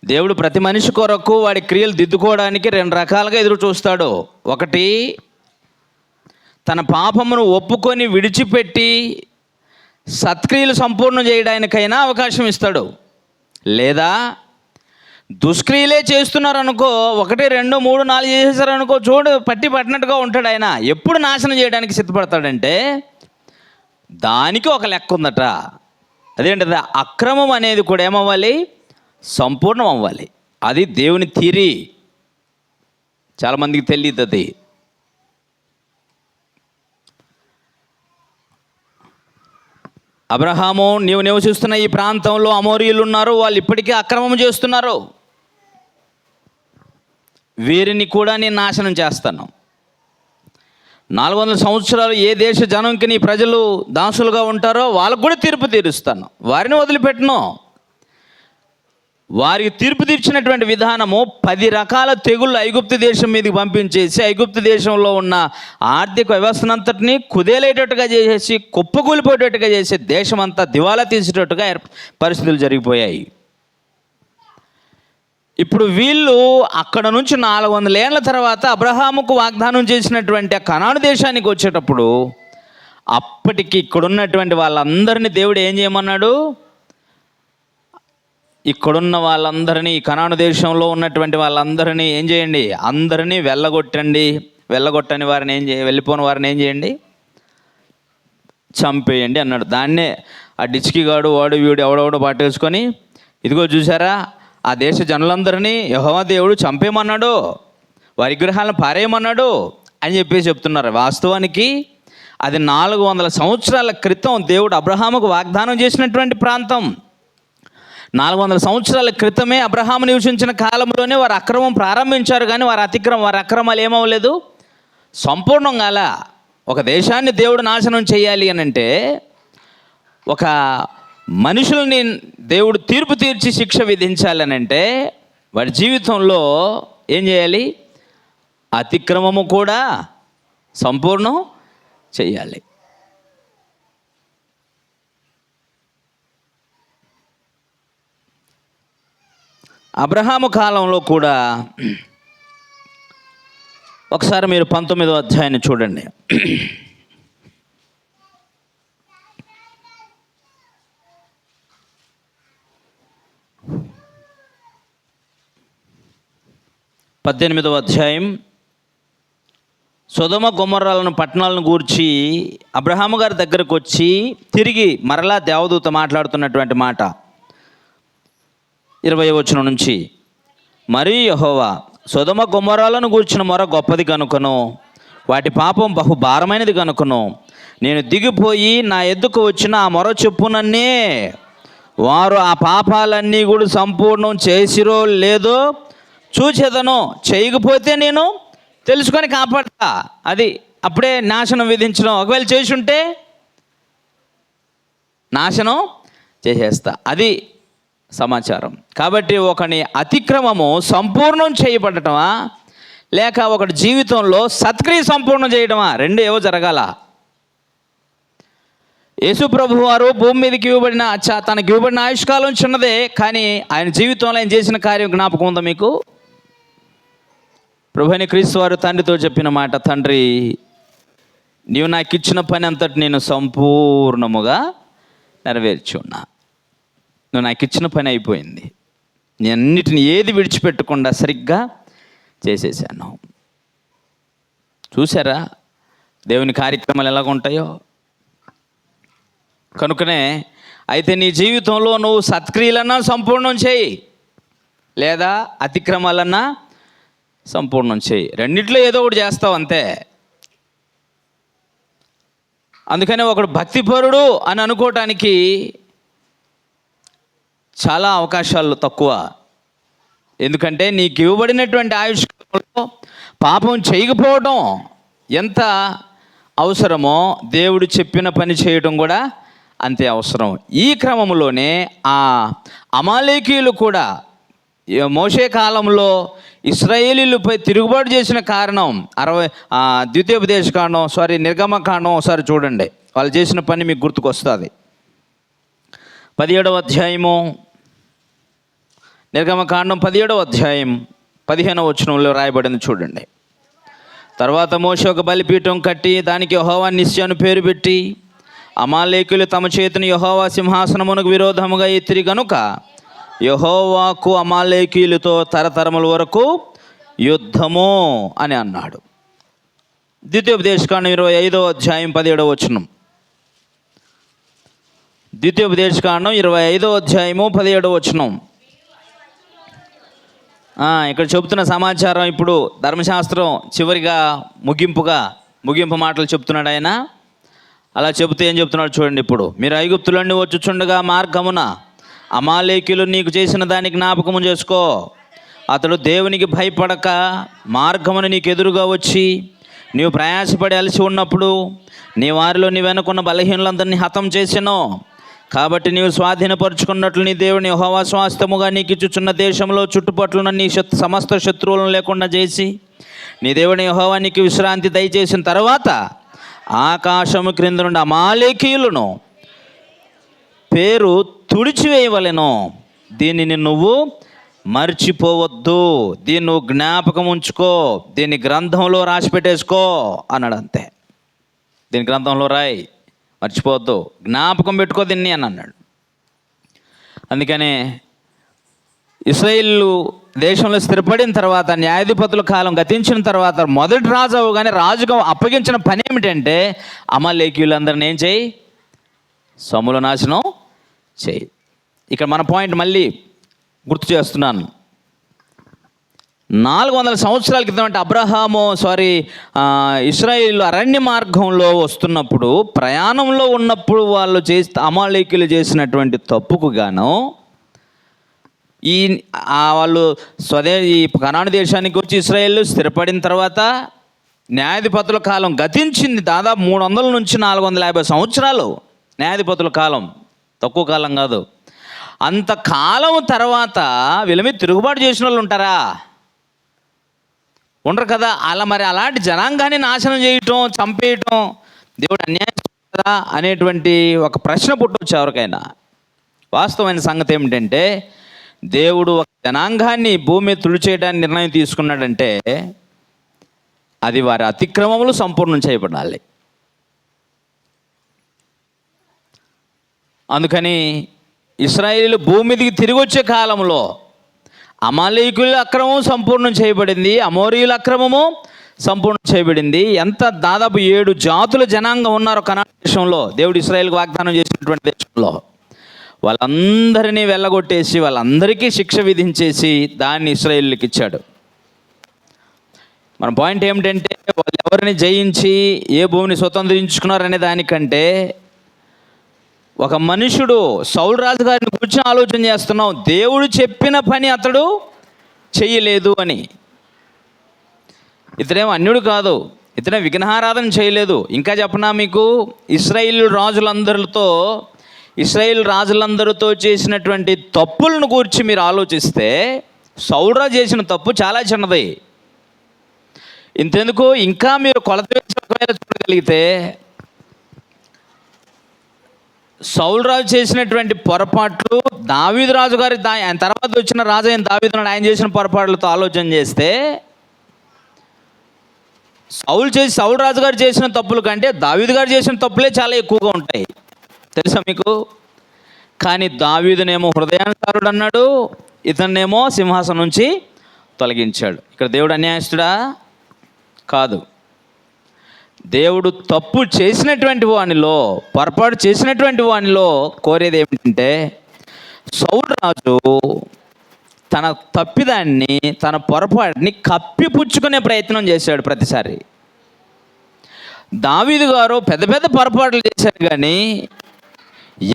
దేవుడు ప్రతి మనిషి కొరకు వాడి క్రియలు దిద్దుకోవడానికి 2 రకాలుగా ఎదురు చూస్తాడు. ఒకటి, తన పాపమును ఒప్పుకొని విడిచిపెట్టి సత్క్రియలు సంపూర్ణం చేయడానికైనా అవకాశం ఇస్తాడు. లేదా దుష్క్రియలే చేస్తున్నారనుకో, 1, 2, 3, 4 చేసేసారనుకో, పట్టినట్టుగా ఉంటాడు. ఆయన ఎప్పుడు నాశనం చేయడానికి సిద్ధపడతాడంటే దానికి ఒక లెక్క ఉందట. అదేంటది? అక్రమం అనేది కూడా ఏమవ్వాలి? సంపూర్ణం అవ్వాలి. అది దేవుని తీరి. చాలామందికి తెలియదు అది. అబ్రహాము, నీవు నివసిస్తున్న ఈ ప్రాంతంలో అమోరీయులు ఉన్నారు, వాళ్ళు ఇప్పటికీ అక్రమం చేస్తున్నారు, వీరిని కూడా నేను నాశనం చేస్తాను. 400 సంవత్సరాలు ఏ దేశ జనంకి నీ ప్రజలు దాసులుగా ఉంటారో వాళ్ళకు కూడా తీర్పు తీరుస్తాను, వారిని వదిలిపెట్టను. వారికి తీర్పు తీర్చినటువంటి విధానము 10 రకాల తెగుళ్ళు ఐగుప్తు దేశం మీదకి పంపించేసి, ఐగుప్తు దేశంలో ఉన్న ఆర్థిక వ్యవస్థనంతటినీ కుదేలేటట్టుగా చేసేసి, కుప్పకూలిపోయేటట్టుగా చేసి, దేశమంతా దివాలా తీసేటట్టుగా పరిస్థితులు జరిగిపోయాయి. ఇప్పుడు వీళ్ళు అక్కడ నుంచి 400 ఏళ్ల తర్వాత అబ్రహాముకు వాగ్దానం చేసినటువంటి ఆ కనాను దేశానికి వచ్చేటప్పుడు, అప్పటికి ఇక్కడున్నటువంటి వాళ్ళందరినీ దేవుడు ఏం చేయమన్నాడు? ఇక్కడున్న వాళ్ళందరినీ, కనాను దేశంలో ఉన్నటువంటి వాళ్ళందరినీ ఏం చేయండి? అందరినీ వెళ్ళగొట్టని వారిని వెళ్ళిపోని వారిని ఏం చేయండి? చంపేయండి అన్నాడు. దాన్నే ఆ డిచ్కిగాడు వాడు వీడు ఎవడెవడో పాటేసుకొని, ఇదిగో చూసారా, ఆ దేశ జనులందరినీ యెహోవా దేవుడు చంపేయమన్నాడు, వారి విగ్రహాలను పారేయమన్నాడు అని చెప్పేసి చెప్తున్నారు. వాస్తవానికి అది 400 సంవత్సరాల క్రితం దేవుడు అబ్రహాముకు వాగ్దానం చేసినటువంటి ప్రాంతం. 400 సంవత్సరాల క్రితమే అబ్రహాము నివసించిన కాలంలోనే వారు అక్రమం ప్రారంభించారు. కానీ వారి అక్రమాలు ఏమవ్వలేదు, సంపూర్ణం కాల. ఒక దేశాన్ని దేవుడు నాశనం చేయాలి అని అంటే, ఒక మనుషుల్ని దేవుడు తీర్పు తీర్చి శిక్ష విధించాలని అంటే, వాడి జీవితంలో ఏం చేయాలి? అతిక్రమము కూడా సంపూర్ణం చేయాలి. అబ్రహాము కాలంలో కూడా ఒకసారి మీరు 19వ అధ్యాయాన్ని చూడండి. పద్దెనిమిదవ అధ్యాయం సొదొమ గొమొర్రాలను పట్టణాలను గూర్చి అబ్రహాము గారి దగ్గరకు వచ్చి తిరిగి మరలా దేవదూత మాట్లాడుతున్నటువంటి మాట 20వ వచనం నుంచి. మరియు యెహోవా సొదొమ గొమొర్రాలను గూర్చిన మొర గొప్పది కనుకను, వాటి పాపం బహు భారమైనది కనుకను, నేను దిగిపోయి నా ఎద్దుకు వచ్చిన ఆ మొర చెప్పునన్నే వారు ఆ పాపాలన్నీ కూడా సంపూర్ణం చేసిరో లేదో చూచేదను, చేయకపోతే నేను తెలుసుకొని కాపాడతా. అది అప్పుడే నాశనం విధించడం. ఒకవేళ చేసి ఉంటే నాశనం చేసేస్తా. అది సమాచారం. కాబట్టి ఒకని అతిక్రమము సంపూర్ణం చేయబడటమా, లేక ఒకటి జీవితంలో సత్క్రియ సంపూర్ణం చేయడమా, రెండు ఏవో జరగాల. యేసు ప్రభు వారు భూమి మీదకి ఇవ్వబడిన తనకి ఇవ్వబడిన ఆయుష్కాలం చిన్నదే, కానీ ఆయన జీవితంలో ఆయన చేసిన కార్యం జ్ఞాపకం ఉందా మీకు? ప్రభువైన క్రీస్తు వారు తండ్రితో చెప్పిన మాట, తండ్రి నీవు నాకు ఇచ్చిన పని అంతటి నేను సంపూర్ణముగా నెరవేర్చి ఉన్నా. నువ్వు నాకు ఇచ్చిన పని అయిపోయింది, నేను అన్నిటిని ఏది విడిచిపెట్టకుండా సరిగ్గా చేసేసాను. చూసారా దేవుని కార్యక్రమాలు ఎలాగ ఉంటాయో? కనుకనే అయితే నీ జీవితంలో నువ్వు సత్క్రియలన్నా సంపూర్ణం చేయి, లేదా అతిక్రమాలన్నా సంపూర్ణం చేయి. రెండిట్లో ఏదో ఒకటి చేస్తావు అంతే. అందుకని ఒకడు భక్తిపరుడు అని అనుకోవటానికి చాలా అవకాశాలు తక్కువ. ఎందుకంటే నీకు ఇవ్వబడినటువంటి ఆయుష్కాలంలో పాపం చేయకపోవడం ఎంత అవసరమో దేవుడు చెప్పిన పని చేయడం కూడా అంతే అవసరం. ఈ క్రమంలోనే ఆ అమాలేకీయులు కూడా మోషే కాలంలో ఇశ్రాయేలీలపై తిరుగుబాటు చేసిన కారణం నిర్గమకాండం ఒకసారి చూడండి. వాళ్ళు చేసిన పని మీకు గుర్తుకొస్తుంది. 17వ అధ్యాయము, నిర్గమకాండం 17వ అధ్యాయం 15వ వచనంలో రాయబడింది చూడండి. తర్వాత మోషే ఒక బలిపీఠం కట్టి దానికి యెహోవా నిస్సి అని పేరు పెట్టి, అమాలేకులు తమ చేతిని యెహోవా సింహాసనమునకు విరోధముగా ఎత్తిరి గనుక యెహోవాకు అమాలేకీయులతో తరతరముల వరకు యుద్ధము అని అన్నాడు. ద్వితీయోపదేశకాండం 25వ అధ్యాయం 17వ వచనం. ద్వితీయోపదేశకాండం 25వ అధ్యాయము 17వ వచనం. ఇక్కడ చెబుతున్న సమాచారం ఇప్పుడు ధర్మశాస్త్రం చివరిగా ముగింపు మాటలు చెప్తున్నాడు ఆయన. అలా చెబుతూ ఏం చెప్తున్నాడు చూడండి. ఇప్పుడు మీరు ఐగుప్తులన్నీ వచ్చుచుండగా మార్గమున అమాలేకీయులు నీకు చేసిన దానికి జ్ఞాపకము చేసుకో. అతడు దేవునికి భయపడక మార్గమును నీకు ఎదురుగా వచ్చి నీవు ప్రయాసపడి అలసి ఉన్నప్పుడు నీ వారిలో నీ వెనుకున్న బలహీనులందరినీ హతం చేసెను. కాబట్టి నీవు స్వాధీనపరుచుకున్నట్లు నీ దేవుని యెహోవా స్వాస్థ్యముగా నీకు ఇచ్చుచున్న దేశంలో చుట్టుపట్లున్న నీ సమస్త శత్రువులను లేకుండా చేసి నీ దేవుని యెహోవా నీకు విశ్రాంతి దయచేసిన తర్వాత ఆకాశము క్రింద నుండి అమాలేకీయులను పేరు తుడిచివేయవలెను. దీనిని నువ్వు మర్చిపోవద్దు, దీన్ని నువ్వు జ్ఞాపకం ఉంచుకో, దీన్ని గ్రంథంలో రాసి పెట్టేసుకో అన్నాడు. అంతే, దీని గ్రంథంలో రాయి, మర్చిపోవద్దు, జ్ఞాపకం పెట్టుకో దీన్ని అని అన్నాడు. అందుకనే ఇశ్రాయేలు దేశంలో స్థిరపడిన తర్వాత, న్యాయాధిపతుల కాలం గతించిన తర్వాత మొదటి రాజు అవగానే రాజుగా అప్పగించిన పని ఏమిటంటే అమాలేకీయులందరిని ఏం చేయి? సమూల నాశనం చేయి. ఇక్కడ మన పాయింట్ మళ్ళీ గుర్తు చేస్తున్నాను. 400 సంవత్సరాల క్రితం అంటే ఇశ్రాయేలు అరణ్య మార్గంలో వస్తున్నప్పుడు, ప్రయాణంలో ఉన్నప్పుడు అమాలేకీయులు చేసినటువంటి తప్పుకు గాను వాళ్ళు ఈ కనాను దేశానికి వచ్చి ఇశ్రాయేలు స్థిరపడిన తర్వాత న్యాయాధిపతుల కాలం గతించింది. దాదాపు 300 నుంచి 450 సంవత్సరాలు న్యాయాధిపతుల కాలం, తక్కువ కాలం కాదు. అంతకాలం తర్వాత వీళ్ళ మీద తిరుగుబాటు చేసిన వాళ్ళు ఉంటారా? ఉండరు కదా. మరి అలాంటి జనాంగాన్ని నాశనం చేయటం, చంపేయటం దేవుడు అన్యాయం కదా అనేటువంటి ఒక ప్రశ్న పుట్టవచ్చు ఎవరికైనా. వాస్తవమైన సంగతి ఏమిటంటే దేవుడు ఒక జనాంగాన్ని భూమి మీద తుడిచేయడానికి నిర్ణయం తీసుకున్నాడంటే అది వారి అతిక్రమములు సంపూర్ణం చేయబడాలి. అందుకని ఇశ్రాయేలు భూమి మీదకి తిరిగి వచ్చే కాలంలో అమాలేకీయుల అక్రమం సంపూర్ణం చేయబడింది, అమోరీయుల అక్రమము సంపూర్ణం చేయబడింది. దాదాపు 7 జాతుల జనాంగం ఉన్నారు కనాను దేశంలో, దేవుడు ఇశ్రాయేలుకు వాగ్దానం చేసినటువంటి దేశంలో. వాళ్ళందరినీ వెళ్ళగొట్టేసి వాళ్ళందరికీ శిక్ష విధించేసి దాన్ని ఇశ్రాయేలుకి ఇచ్చాడు. మన పాయింట్ ఏమిటంటే వాళ్ళు ఎవరిని జయించి ఏ భూమిని స్వతంత్రించుకున్నారనే దానికంటే ఒక మనుషుడు సౌలు రాజు గారిని కూర్చొని ఆలోచన చేస్తున్నాం, దేవుడు చెప్పిన పని అతడు చెయ్యలేదు అని. ఇతనేమో అన్యుడు కాదు, ఇతనే విఘ్నారాధన చేయలేదు. ఇంకా చెప్పనా మీకు, ఇశ్రాయేలు రాజులందరితో చేసినటువంటి తప్పులను గురించి మీరు ఆలోచిస్తే సౌలు రాజు చేసిన తప్పు చాలా చిన్నది. ఇంతెందుకు, ఇంకా మీరు కొలత వేసి ఒకవేళ చూడగలిగితే సౌలు రాజు చేసినటువంటి పొరపాట్లు, దావీదు రాజు గారి ఆయన తర్వాత వచ్చిన రాజు అయిన దావీదు ఆయన చేసిన పొరపాట్లతో ఆలోచన చేస్తే సౌలు రాజు గారు చేసిన తప్పుల కంటే దావీదు గారు చేసిన తప్పులే చాలా ఎక్కువగా ఉంటాయి, తెలుసా మీకు? కానీ దావీదునేమో హృదయానుసారుడు అన్నాడు, ఇతన్నేమో సింహాసనం నుంచి తొలగించాడు. ఇక్కడ దేవుడు అన్యాయస్తుడా? కాదు. దేవుడు తప్పు చేసినటువంటి వానిలో, పొరపాటు చేసినటువంటి వానిలో కోరేది ఏమిటంటే, సౌలు రాజు తన తప్పిదాన్ని, తన పొరపాటుని కప్పిపుచ్చుకునే ప్రయత్నం చేశాడు ప్రతిసారి. దావీదు గారు పెద్ద పెద్ద పొరపాట్లు చేశారు, కానీ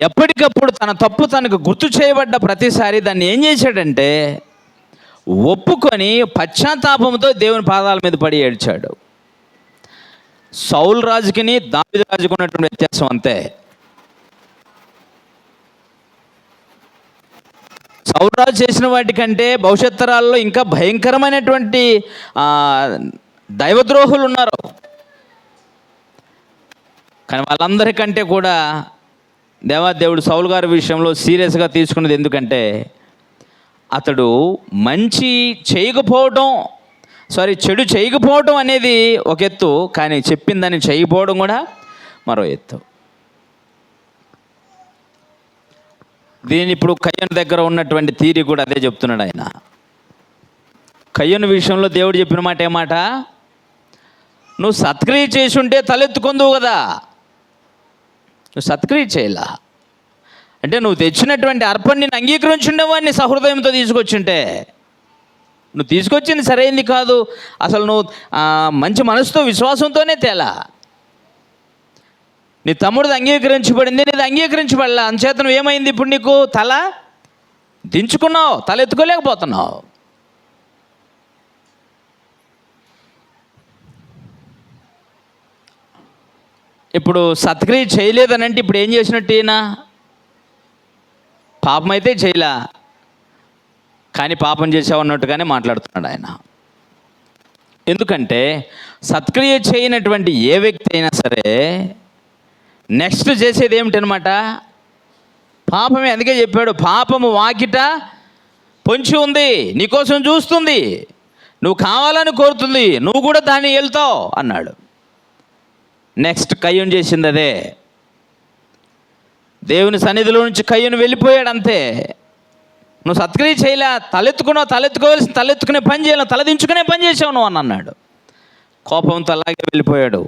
ఎప్పటికప్పుడు తన తప్పు తనకు గుర్తు చేయబడ్డ ప్రతిసారి దాన్ని ఏం చేశాడంటే ఒప్పుకొని పశ్చాత్తాపంతో దేవుని పాదాల మీద పడి ఏడ్చాడు. సౌలు రాజుకిని దావీదు రాజుకు ఉన్నటువంటి వ్యత్యాసం అంతే. సౌలు రాజు చేసిన వాటికంటే భవిష్యత్ తరాల్లో ఇంకా భయంకరమైనటువంటి దైవద్రోహులు ఉన్నారు. కానీ వాళ్ళందరికంటే కూడా దేవుడు సౌలు గారి విషయంలో సీరియస్గా తీసుకున్నది ఎందుకంటే, అతడు చెడు చేయకపోవడం అనేది ఒక ఎత్తు, కానీ చెప్పిందని చేయకపోవడం కూడా మరో ఎత్తు. దీని ఇప్పుడు కయ్యను దగ్గర ఉన్నటువంటి తీరి కూడా అదే చెప్తున్నాడు ఆయన. కయ్యను విషయంలో దేవుడు చెప్పిన మాట ఏమాట? నువ్వు సత్క్రియ చేసి ఉంటే తలెత్తుకుందువు కదా, నువ్వు సత్క్రియ చేయలా అంటే నువ్వు తెచ్చినటువంటి అర్పణని నేను అంగీకరించుండేవాడిని సహృదయంతో తీసుకొచ్చుంటే. నువ్వు తీసుకొచ్చింది సరైంది కాదు, అసలు నువ్వు మంచి మనసుతో విశ్వాసంతోనే తేలా. నీ తమ్ముడిది అంగీకరించబడింది, నీది అంగీకరించబడలా. అంచేత నువ్వు ఏమైంది? ఇప్పుడు నీకు తల దించుకున్నావు, తల ఎత్తుకోలేకపోతున్నావు. ఇప్పుడు సత్క్రియ చేయలేదనంటే ఇప్పుడు ఏం చేసినట్టు? ఈయన పాపం అయితే చేయలా, కానీ పాపం చేసావన్నట్టుగానే మాట్లాడుతున్నాడు ఆయన. ఎందుకంటే సత్క్రియ చేయనటువంటి ఏ వ్యక్తి అయినా సరే నెక్స్ట్ చేసేది ఏమిటనమాట? పాపమే. అందుకే చెప్పాడు, పాపము వాకిట పొంచి ఉంది, నీకోసం చూస్తుంది, నువ్వు కావాలని కోరుతుంది, నువ్వు కూడా దాన్ని వెళ్తావు అన్నాడు. నెక్స్ట్ కయ్యూను చేసింది అదే. దేవుని సన్నిధిలో నుంచి కయ్యూను వెళ్ళిపోయాడు అంతే. నువ్వు సత్క్రియ చేయలే, తలెత్తుకునే పని చేయాలి, తలదించుకునే పని చేసావు నువ్వు అని అన్నాడు. కోపంతో అలాగే వెళ్ళిపోయాడు.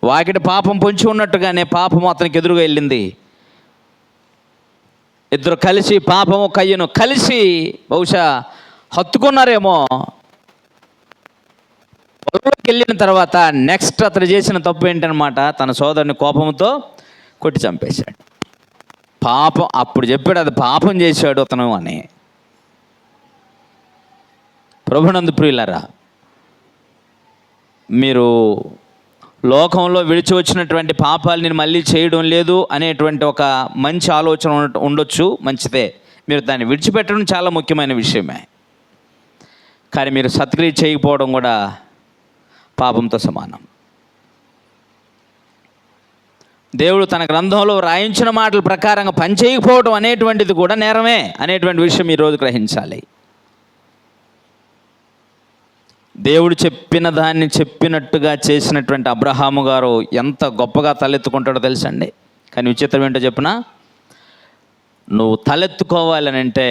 వాకిటి పాపం పొంచి ఉన్నట్టుగానే పాపము అతనికి ఎదురుగా వెళ్ళింది. ఇద్దరు కలిసి, పాపము కయ్యను కలిసి బహుశా హత్తుకున్నారేమో. పొలంలోకి వెళ్ళిన తర్వాత నెక్స్ట్ అతను చేసిన తప్పు ఏంటనమాట? తన సోదరుని కోపంతో కొట్టి చంపేశాడు. పాపం అప్పుడు చెప్పాడు, అది పాపం చేశాడు అతను అని. ప్రభునందు ప్రియులారా, మీరు లోకంలో విడిచి వచ్చినటువంటి పాపాలు నేను మళ్ళీ చేయడం లేదు అనేటువంటి ఒక మంచి ఆలోచన ఉండొచ్చు, మంచిదే. మీరు దాన్ని విడిచిపెట్టడం చాలా ముఖ్యమైన విషయమే. కానీ మీరు సత్క్రియ చేయకపోవడం కూడా పాపంతో సమానం. దేవుడు తన గ్రంథంలో రాయించిన మాటల ప్రకారంగా పని చేయకపోవడం అనేటువంటిది కూడా నేరమే అనేటువంటి విషయం ఈరోజు గ్రహించాలి. దేవుడు చెప్పిన దాన్ని చెప్పినట్టుగా చేసినటువంటి అబ్రహాము గారు ఎంత గొప్పగా తలెత్తుకుంటాడో తెలుసండి. కానీ విచిత్రం ఏంటో చెప్పిన, నువ్వు తలెత్తుకోవాలని అంటే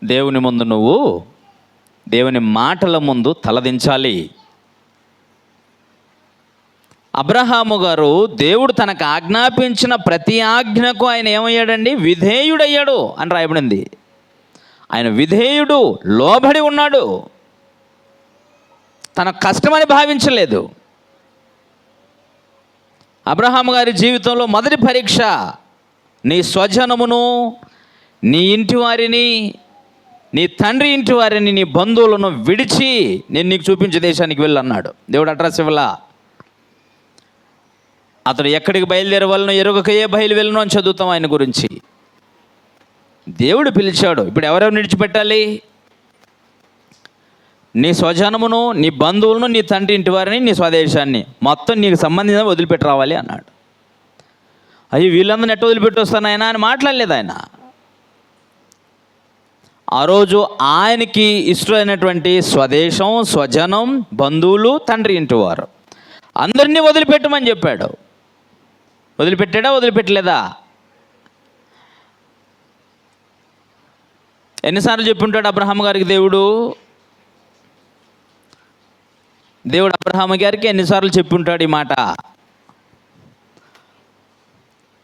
దేవుని ముందు నువ్వు దేవుని మాటల ముందు తలదించాలి. అబ్రహాము గారు దేవుడు తనకు ఆజ్ఞాపించిన ప్రతి ఆజ్ఞకు ఆయన ఏమయ్యాడండి? విధేయుడయ్యాడు అని రాయబడింది. ఆయన విధేయుడు, లోబడి ఉన్నాడు, తన కష్టమని భావించలేదు. అబ్రహాము గారి జీవితంలో మొదటి పరీక్ష, నీ స్వజనమును, నీ ఇంటి వారిని, నీ తండ్రి ఇంటి వారిని, నీ బంధువులను విడిచి నేను నీకు చూపించే దేశానికి వెళ్ళన్నాడు. దేవుడు అడ్రస్ ఇవ్వలా. అతడు ఎక్కడికి బయలుదేరవలనో ఎరుగకయే బయలు వెళ్ళను అని చదువుతాం ఆయన గురించి. దేవుడు పిలిచాడు. ఇప్పుడు ఎవరెవరు విడిచిపెట్టాలి? నీ స్వజనమును, నీ బంధువులను, నీ తండ్రి ఇంటి వారిని, నీ స్వదేశాన్ని మొత్తం నీకు సంబంధించిన వదిలిపెట్టి రావాలి అన్నాడు. అయ్యి వీళ్ళందరినీ ఎట్ట వదిలిపెట్టి వస్తాను ఆయన అని మాట్లాడలేదు ఆయన. ఆ రోజు ఆయనకి ఇష్టమైనటువంటి స్వదేశం, స్వజనం, బంధువులు, తండ్రి ఇంటి వారు అందరినీ వదిలిపెట్టమని చెప్పాడు. వదిలిపెట్టాడా? వదిలిపెట్టలేదా? ఎన్నిసార్లు చెప్పుంటాడు అబ్రహాం గారికి దేవుడు అబ్రహాం గారికి ఎన్నిసార్లు చెప్పుంటాడు ఈ మాట?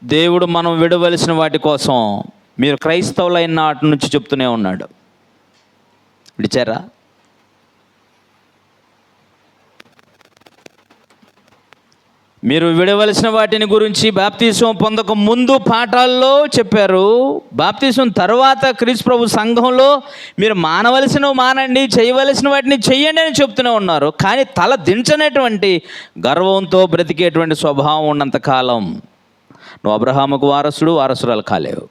దేవుడు మనం విడవలసిన వాటి కోసం మీరు క్రైస్తవులైన నాటి నుంచి చెప్తూనే ఉన్నాడు. విడిచారా? మీరు విడవలసిన వాటిని గురించి బాప్తీసం పొందక ముందు పాఠాల్లో చెప్పారు. బాప్తీసం తర్వాత క్రీస్తు ప్రభు సంఘంలో మీరు మానవలసినవి మానండి, చేయవలసిన వాటిని చెయ్యండి అని చెప్తూనే ఉన్నారు. కానీ తల దించనేటువంటి గర్వంతో బ్రతికేటువంటి స్వభావం ఉన్నంతకాలం నువ్వు అబ్రహాముకు వారసురాలు కాలేవు.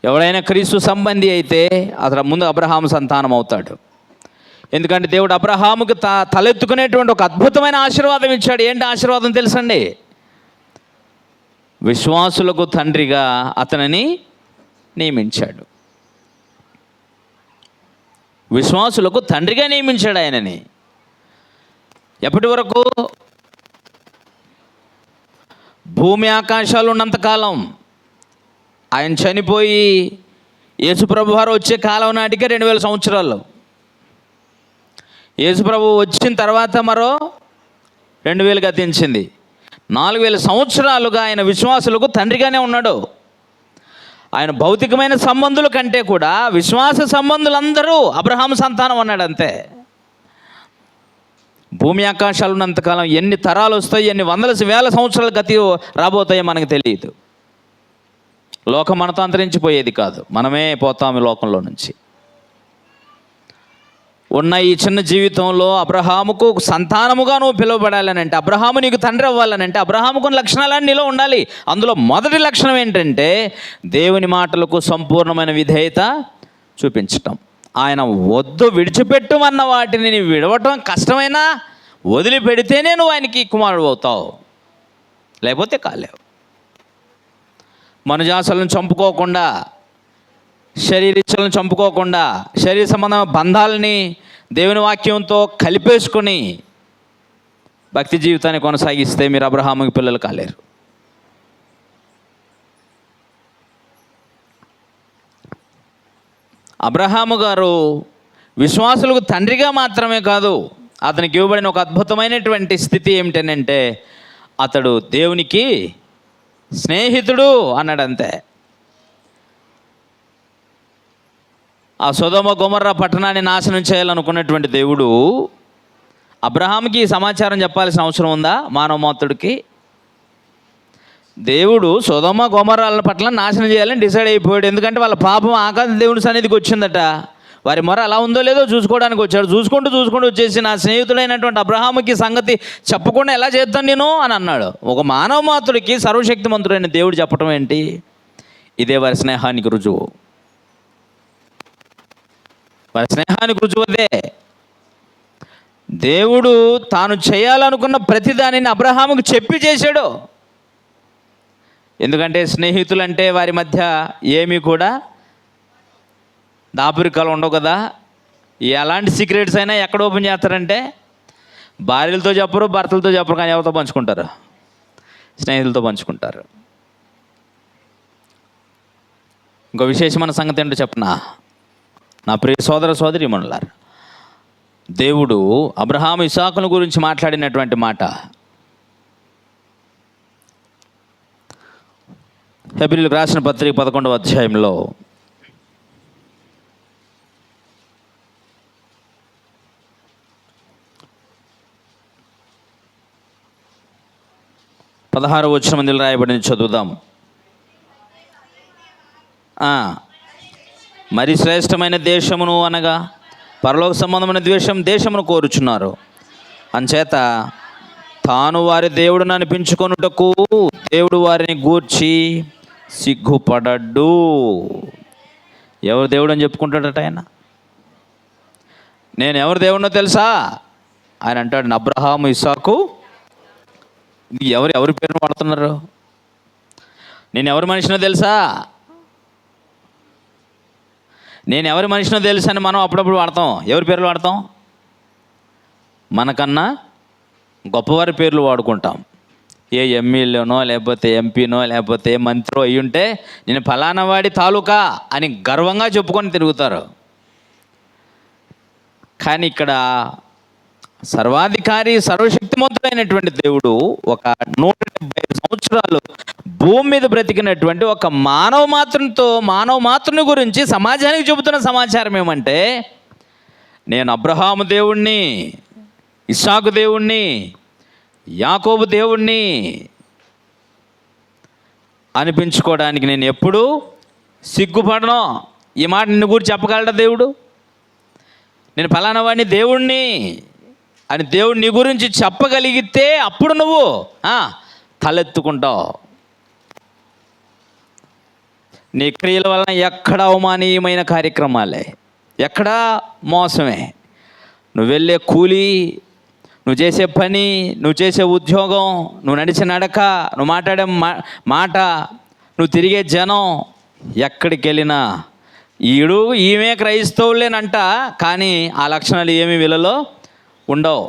ఎవడైనా క్రీస్తు సంబంధి అయితే అతను ముందు అబ్రహాము సంతానం అవుతాడు. ఎందుకంటే దేవుడు అబ్రహాముకు తలెత్తుకునేటువంటి ఒక అద్భుతమైన ఆశీర్వాదం ఇచ్చాడు. ఏంటి ఆశీర్వాదం తెలుసండి? విశ్వాసులకు తండ్రిగా అతనిని నియమించాడు. విశ్వాసులకు తండ్రిగా నియమించాడు ఆయనని. ఎప్పటి వరకు? భూమి ఆకాశాలు ఉన్నంతకాలం. ఆయన చనిపోయి యేసుప్రభు వారు వచ్చే కాలం నాటికే 2000 సంవత్సరాలు. యేసుప్రభు వచ్చిన తర్వాత మరో 2000 గతించింది. 4000 సంవత్సరాలుగా ఆయన విశ్వాసులకు తండ్రిగానే ఉన్నాడు. ఆయన భౌతికమైన సంబంధుల కంటే కూడా విశ్వాస సంబంధులందరూ అబ్రహాము సంతానం అన్నాడు అంతే. భూమి ఆకాశాలు ఉన్నంతకాలం ఎన్ని తరాలు వస్తాయి, ఎన్ని వందల వేల సంవత్సరాల గతి రాబోతాయో మనకు తెలియదు. లోకం మనతో అంతరించిపోయేది కాదు, మనమే పోతాము లోకంలో నుంచి. ఉన్న ఈ చిన్న జీవితంలో అబ్రహాముకు సంతానముగా నువ్వు పిలువబడాలని అంటే, అబ్రహాము నీకు తండ్రి అవ్వాలని అంటే, అబ్రహాముకు లక్షణాలన్నీ నీలో ఉండాలి. అందులో మొదటి లక్షణం ఏంటంటే దేవుని మాటలకు సంపూర్ణమైన విధేయత చూపించటం. ఆయన వద్దు విడిచిపెట్టుమన్న వాటిని నీవు విడవటం కష్టమైనా వదిలిపెడితేనే నువ్వు ఆయనకి కుమారుడు అవుతావు, లేకపోతే కాలేవు. మనుజాసలను చంపుకోకుండా, శరీరిచ్చలను చంపుకోకుండా, శరీర సంబంధమైన బంధాలని దేవుని వాక్యంతో కలిపేసుకొని భక్తి జీవితాన్ని కొనసాగిస్తే మీరు అబ్రహాముకి పిల్లలు కాలేరు. అబ్రహాము గారు విశ్వాసులకు తండ్రిగా మాత్రమే కాదు, అతనికి ఇవ్వబడిన ఒక అద్భుతమైనటువంటి స్థితి ఏమిటనంటే అతడు దేవునికి స్నేహితుడు అన్నాడు అంతే. ఆ సొదొమ గొమొర్రా పట్టణాన్ని నాశనం చేయాలనుకున్నటువంటి దేవుడు అబ్రహాముకి ఈ సమాచారం చెప్పాల్సిన అవసరం ఉందా? మానవ మాత్రుడికి దేవుడు సొదొమ గొమొర్రాల పట్ల నాశనం చేయాలని డిసైడ్ అయిపోయాడు. ఎందుకంటే వాళ్ళ పాపం ఆకాశ దేవుని సన్నిధికి వచ్చిందట. వారి మొర అలా ఉందో లేదో చూసుకోవడానికి వచ్చాడు. చూసుకుంటూ వచ్చేసి నా స్నేహితుడైనటువంటి అబ్రహాముకి సంగతి చెప్పకుండా ఎలా చేద్దాను నేను అని అన్నాడు. ఒక మానవ మాత్రుడికి సర్వశక్తిమంతుడైన దేవుడు చెప్పటం ఏంటి? ఇదే వారి స్నేహానికి రుజువు. వారి స్నేహానికి రుజువు అదే. దేవుడు తాను చేయాలనుకున్న ప్రతి దానిని అబ్రహాముకు చెప్పి చేశాడు. ఎందుకంటే స్నేహితులంటే వారి మధ్య ఏమీ కూడా దాపురికాలు ఉండవు కదా. ఎలాంటి సీక్రెట్స్ అయినా ఎక్కడ ఓపెన్ చేస్తారంటే భార్యలతో చెప్పరు, భర్తలతో చెప్పరు, కానీ ఎవరితో పంచుకుంటారు? స్నేహితులతో పంచుకుంటారు. ఇంకో విశేషమైన సంగతి ఏంటో చెప్పనా నా ప్రియ సోదర సోదరీమణులారా, దేవుడు అబ్రహాము ఇస్సాకుల గురించి మాట్లాడినటువంటి మాట హెబ్రీయులకు రాసిన పత్రిక 11వ అధ్యాయంలో 16వ వచనం మందిలో రాయబడింది, చదువుదాం. మరి శ్రేష్టమైన దేశమును అనగా పరలోక సంబంధమైన దేశమును కోరుచున్నారు. అంచేత తాను వారి దేవుడును అనిపించుకొనుటకు దేవుడు వారిని గూర్చి సిగ్గుపడడు. ఎవరు దేవుడు అని చెప్పుకుంటాడట ఆయన? నేను ఎవరు దేవుడినో తెలుసా? ఆయన అంటాడు, అబ్రహాము ఇస్సాకు ఎవరి పేరు వాడుతున్నారు? నేను ఎవరి మనిషినో తెలుసా అని మనం అప్పుడప్పుడు వాడతాం. ఎవరి పేర్లు వాడతాం? మనకన్నా గొప్పవారి పేర్లు వాడుకుంటాం. ఏ ఎమ్మెల్యేనో లేకపోతే ఎంపీనో లేకపోతే ఏ మంత్రో అయ్యి ఉంటే నేను ఫలానా వాడి తాలూకా అని గర్వంగా చెప్పుకొని తిరుగుతారు. కానీ ఇక్కడ సర్వాధికారి సర్వశక్తిమంతుడైనటువంటి దేవుడు ఒక 175 సంవత్సరాలు భూమి మీద బ్రతికినటువంటి ఒక మానవ మాతృని గురించి సమాజానికి చెబుతున్న సమాచారం ఏమంటే, నేను అబ్రహాము దేవుణ్ణి, ఇస్సాకు దేవుణ్ణి, యాకోబు దేవుణ్ణి అనిపించుకోవడానికి నేను ఎప్పుడూ సిగ్గుపడను. ఈ మాట నిన్ను గురించి చెప్పగలడా దేవుడు? నేను ఫలానా వాడిని దేవుణ్ణి అని దేవుడు నీ గురించి చెప్పగలిగితే అప్పుడు నువ్వు తలెత్తుకుంటావు. నీ క్రియల వలన ఎక్కడ అవమానీయమైన కార్యక్రమాలే, ఎక్కడా మోసమే. నువ్వు వెళ్ళే కూలి, నువ్వు చేసే పని, నువ్వు చేసే ఉద్యోగం, నువ్వు నడిచే నడక, నువ్వు మాట్లాడే మాట, నువ్వు తిరిగే జనం, ఎక్కడికి వెళ్ళినా ఈమె క్రైస్తవులేనంట, కానీ ఆ లక్షణాలు ఏమి వీళ్ళలో ఉండవు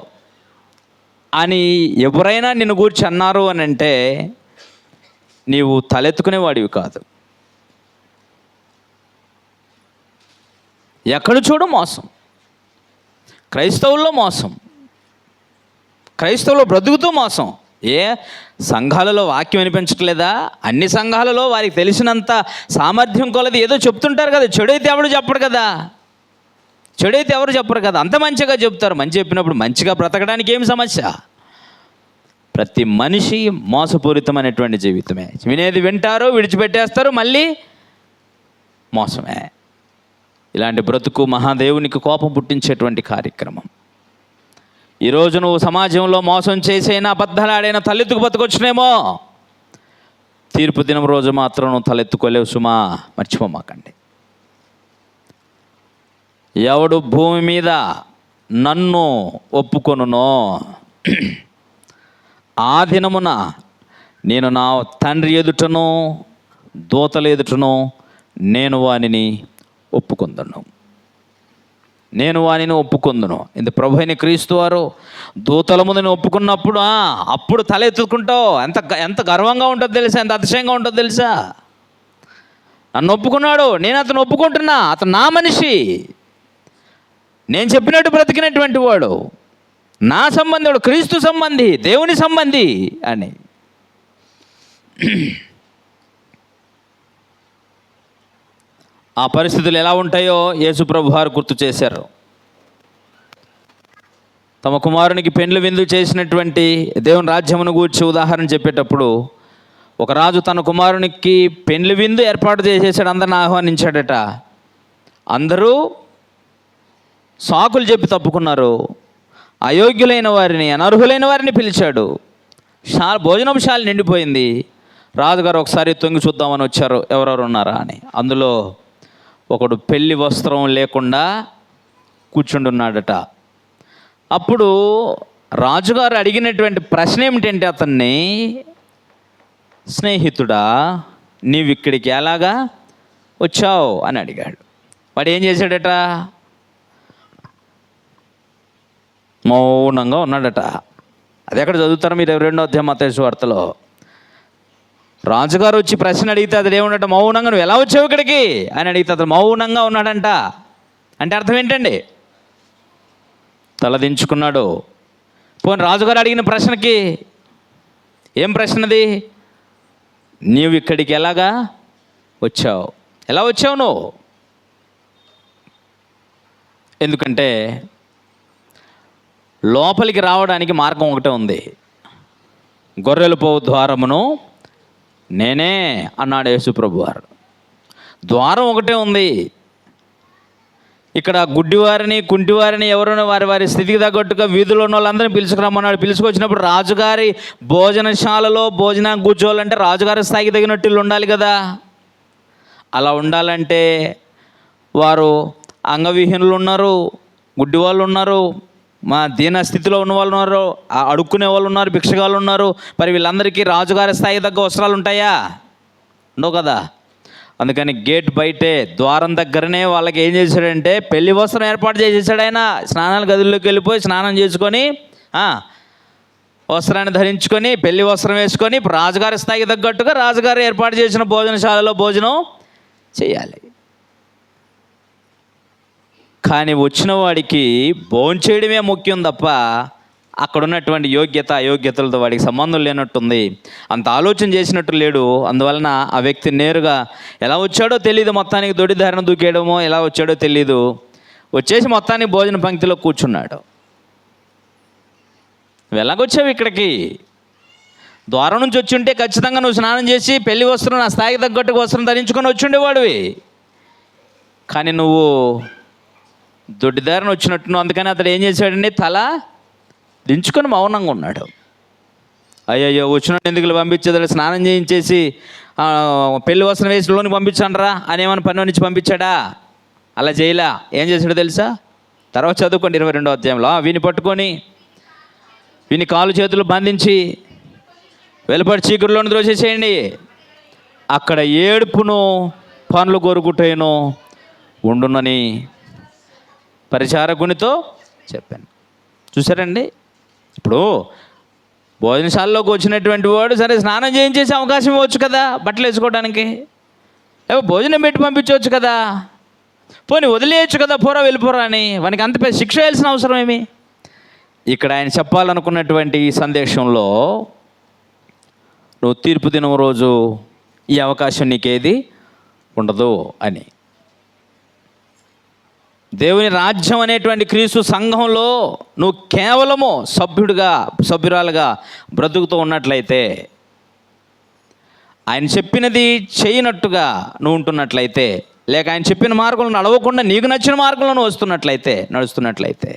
అని ఎవరైనా నిన్ను గూర్చి అన్నారు అని అంటే నీవు తలెత్తుకునేవాడివి కాదు. ఎక్కడ చూడు మోసం, క్రైస్తవుల్లో మోసం, క్రైస్తవులు బ్రతుకుతూ మోసం. సంఘాలలో వాక్యం వినిపించట్లేదా? అన్ని సంఘాలలో వారికి తెలిసినంత సామర్థ్యం కొలది ఏదో చెప్తుంటారు కదా. చెడైతే ఎవరు చెప్పరు కదా. అంత మంచిగా చెప్తారు. మంచి చెప్పినప్పుడు మంచిగా బ్రతకడానికి ఏం సమస్య? ప్రతి మనిషి మోసపూరితమైనటువంటి జీవితమే. వినేది వింటారు, విడిచిపెట్టేస్తారు, మళ్ళీ మోసమే. ఇలాంటి బ్రతుకు మహాదేవునికి కోపం పుట్టించేటువంటి కార్యక్రమం. ఈరోజు నువ్వు సమాజంలో మోసం చేసైనా అబద్ధాలాడైనా తలెత్తుకు బతకొచ్చునేమో, తీర్పు దినం రోజు మాత్రం నువ్వు తలెత్తుకోలేవు సుమా, మర్చిపోమాకండి. ఎవడు భూమి మీద నన్ను ఒప్పుకొనునో ఆ దినమున నేను నా తండ్రి ఎదుటను దూతల ఎదుటను నేను వానిని ఒప్పుకొందును. ఇంత ప్రభు అయిన క్రీస్తు వారు దూతల ముందు ఒప్పుకున్నప్పుడు అప్పుడు తల ఎత్తుకుంటావు. ఎంత గర్వంగా ఉంటుందో తెలుసా, ఎంత అతిశయంగా ఉంటుందో తెలుసా? నన్ను ఒప్పుకున్నాడు, నేను అతను ఒప్పుకుంటున్నా, అతను నా మనిషి, నేను చెప్పినట్టు బ్రతికినటువంటి వాడు, నా సంబంధుడు, క్రీస్తు సంబంధి, దేవుని సంబంధి అని. ఆ పరిస్థితులు ఎలా ఉంటాయో యేసు ప్రభు వారు గుర్తు చేశారు. తమ కుమారునికి పెండ్లి విందు చేసినటువంటి దేవుని రాజ్యమును గూర్చి ఉదాహరణ చెప్పేటప్పుడు, ఒక రాజు తన కుమారునికి పెండ్లి విందు ఏర్పాటు చేసేసాడు, అందరిని ఆహ్వానించాడట. అందరూ సాకులు చెప్పి తప్పుకున్నారు. అయోగ్యులైన వారిని, అనర్హులైన వారిని పిలిచాడు. భోజనశాల నిండిపోయింది. రాజుగారు ఒకసారి తొంగి చూద్దామని వచ్చారు, ఎవరెవరు ఉన్నారా అని. అందులో ఒకడు పెళ్లి వస్త్రం లేకుండా కూర్చుండున్నాడట. అప్పుడు రాజుగారు అడిగినటువంటి ప్రశ్న ఏమిటంటే అతన్ని, స్నేహితుడా నీవు ఇక్కడికి ఎలాగా వచ్చావు అని అడిగాడు. వాడు ఏం చేశాడట? మౌనంగా ఉన్నాడట. అది ఎక్కడ చదువుతారు మీరు? 2వ అధ్యాయం మత్తయి సువార్తలో రాజుగారు వచ్చి ప్రశ్న అడిగితే అతడు ఏముండట? మౌనంగా, నువ్వు ఎలా వచ్చావు ఇక్కడికి అని అడిగితే అతను మౌనంగా ఉన్నాడంట. అంటే అర్థం ఏంటండి? తలదించుకున్నాడు. పోనీ రాజుగారు అడిగిన ప్రశ్నకి ఏం ప్రశ్నది? నీవు ఇక్కడికి ఎలాగా వచ్చావు? ఎలా వచ్చావు నువ్వు? ఎందుకంటే లోపలికి రావడానికి మార్గం ఒకటే ఉంది. గొర్రెలు పోవు ద్వారమును నేనే అన్నాడు యేసు ప్రభు వారు. ద్వారం ఒకటే ఉంది. ఇక్కడ గుడ్డివారిని, కుంటివారిని, ఎవరైనా వారి స్థితికి తగ్గట్టుగా వీధిలో ఉన్న వాళ్ళందరినీ పిలుచుకురమ్మన్నాడు. పిలుచుకొచ్చినప్పుడు రాజుగారి భోజనశాలలో భోజనానికి కూర్చోవాలంటే రాజుగారి స్థాయికి తగినట్టు ఉండాలి కదా. అలా ఉండాలంటే వారు అంగవిహీనులు ఉన్నారు, గుడ్డి వాళ్ళు ఉన్నారు, మా దీన స్థితిలో ఉన్న వాళ్ళు ఉన్నారు, అడుక్కునే వాళ్ళు ఉన్నారు, భిక్షగాళ్ళు ఉన్నారు. మరి వీళ్ళందరికీ రాజుగారి స్థాయి తగ్గ వస్త్రాలు ఉంటాయా? ఉండవు కదా. అందుకని గేట్ బయటే ద్వారం దగ్గరనే వాళ్ళకి ఏం చేశాడంటే పెళ్లి వస్త్రం ఏర్పాటు చేసేసాడు ఆయన. స్నానాల గదుల్లోకి వెళ్ళిపోయి స్నానం చేసుకొని వస్త్రాన్ని ధరించుకొని పెళ్లి వస్త్రం వేసుకొని రాజుగారి స్థాయికి తగ్గట్టుగా రాజుగారు ఏర్పాటు చేసిన భోజనశాలలో భోజనం చేయాలి. కానీ వచ్చిన వాడికి భోజనం చేయడమే ముఖ్యం తప్ప అక్కడ ఉన్నటువంటి అయోగ్యతలతో వాడికి సంబంధం లేనట్టుంది. అంత ఆలోచన చేసినట్టు లేడు. అందువలన ఆ వ్యక్తి నేరుగా ఎలా వచ్చాడో తెలియదు, మొత్తానికి దొడిదారిన దూకేయడమో ఎలా వచ్చాడో తెలియదు, వచ్చేసి మొత్తానికి భోజన పంక్తిలో కూర్చున్నాడు. నువ్వు ఎలాగొచ్చావు ఇక్కడికి? ద్వారం నుంచి వచ్చి ఉంటే ఖచ్చితంగా నువ్వు స్నానం చేసి పెళ్లి వస్త్రం, నా స్థాయికి తగ్గట్టుగా వస్త్రం ధరించుకొని వచ్చి ఉండేవాడివి. కానీ నువ్వు దొడ్డిదారిన వచ్చినట్టును. అందుకని అతడు ఏం చేశాడండి? తల దించుకొని మౌనంగా ఉన్నాడు. అయ్యయ్యో వచ్చిన ఎందుకు పంపించేదాడు, స్నానం చేయించేసి పెళ్లి వస్త్రం వేసి లోనికి పంపించండిరా అని ఏమైనా పని నుంచి పంపించాడా? అలా చేయలా. ఏం చేశాడో తెలుసా? తర్వాత చదువుకోండి 22వ అధ్యాయంలో. వీని పట్టుకొని వీని కాలు చేతులు బంధించి వెలుపడి చీకటిలోని ద్రోసేసేయండి, అక్కడ ఏడుపును పనులు కోరుకుంటేను ఉండునని పరిచారకునితో చెప్పాను. చూసారండి, ఇప్పుడు భోజనశాలలోకి వచ్చినటువంటి వాడు సరే స్నానం చేయించేసే అవకాశం ఇవ్వచ్చు కదా, బట్టలు వేసుకోవడానికి, లేకపోతే భోజనం పెట్టి పంపించవచ్చు కదా, పోనీ వదిలేయచ్చు కదా, పోరా వెళ్ళిపోరా అని. వానికి అంత పెద్ద శిక్ష వేయాల్సిన అవసరం ఏమి? ఇక్కడ ఆయన చెప్పాలనుకున్నటువంటి ఈ సందేశంలో నువ్వు తీర్పు దినం రోజు ఈ అవకాశం నీకేది ఉండదు అని. దేవుని రాజ్యం అనేటువంటి క్రీస్తు సంఘంలో నువ్వు కేవలము సభ్యురాలుగా బ్రతుకుతూ ఉన్నట్లయితే, ఆయన చెప్పినది చేయనట్టుగా నువ్వు ఉంటున్నట్లయితే, లేక ఆయన చెప్పిన మార్గంలో నడవకుండా నీకు నచ్చిన మార్గంలో నువ్వు నడుస్తున్నట్లయితే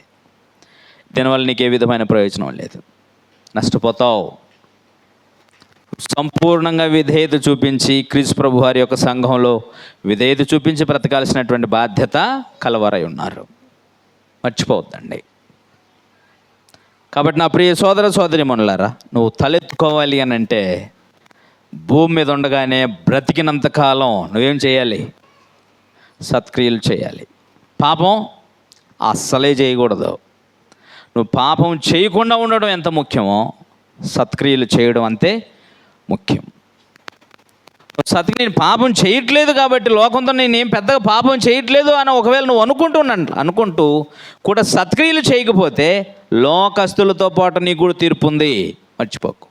దీనివల్ల నీకు ఏ విధమైన ప్రయోజనం లేదు, నష్టపోతావు. సంపూర్ణంగా విధేయత చూపించి క్రీస్తు ప్రభు వారి యొక్క సంఘంలో విధేయత చూపించి బ్రతకాల్సినటువంటి బాధ్యత కలవారై ఉన్నారు, మర్చిపోవద్దండి. కాబట్టి నా ప్రియ సోదర సోదరీమణులారా, నువ్వు తలెత్తుకోవాలి అని అంటే భూమి మీద ఉండగానే బ్రతికినంతకాలం నువ్వేం చేయాలి? సత్క్రియలు చేయాలి. పాపం అస్సలే చేయకూడదు. నువ్వు పాపం చేయకుండా ఉండడం ఎంత ముఖ్యమో సత్క్రియలు చేయడం అంతే ముఖ్యం. నేను పాపం చేయట్లేదు కాబట్టి లోకంతో నేనేం పెద్దగా పాపం చేయట్లేదు అని ఒకవేళ నువ్వు అనుకుంటూ కూడా సత్క్రియలు చేయకపోతే లోకస్తులతో పాటు నీకు కూడా తీర్పు ఉంది, మర్చిపోకు.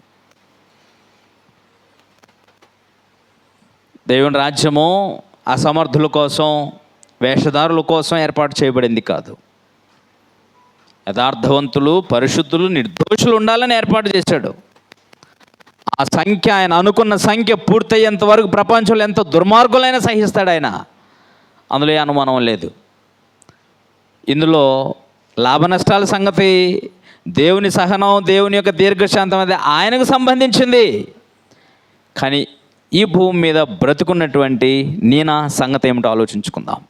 దేవుని రాజ్యము అసమర్థుల కోసం, వేషధారుల కోసం ఏర్పాటు చేయబడింది కాదు. యథార్థవంతులు, పరిశుద్ధులు, నిర్దోషులు ఉండాలని ఏర్పాటు చేశాడు. ఆ సంఖ్య, ఆయన అనుకున్న సంఖ్య పూర్తయ్యేంత వరకు ప్రపంచంలో ఎంత దుర్మార్గులైనా సహిస్తాడు ఆయన, అందులో ఏ అనుమానం లేదు. ఇందులో లాభ నష్టాల సంగతి, దేవుని సహనం, దేవుని యొక్క దీర్ఘశాంతం అది ఆయనకు సంబంధించింది. కానీ ఈ భూమి మీద బ్రతుకున్నటువంటి నా సంగతి ఏమిటో ఆలోచించుకుందాం.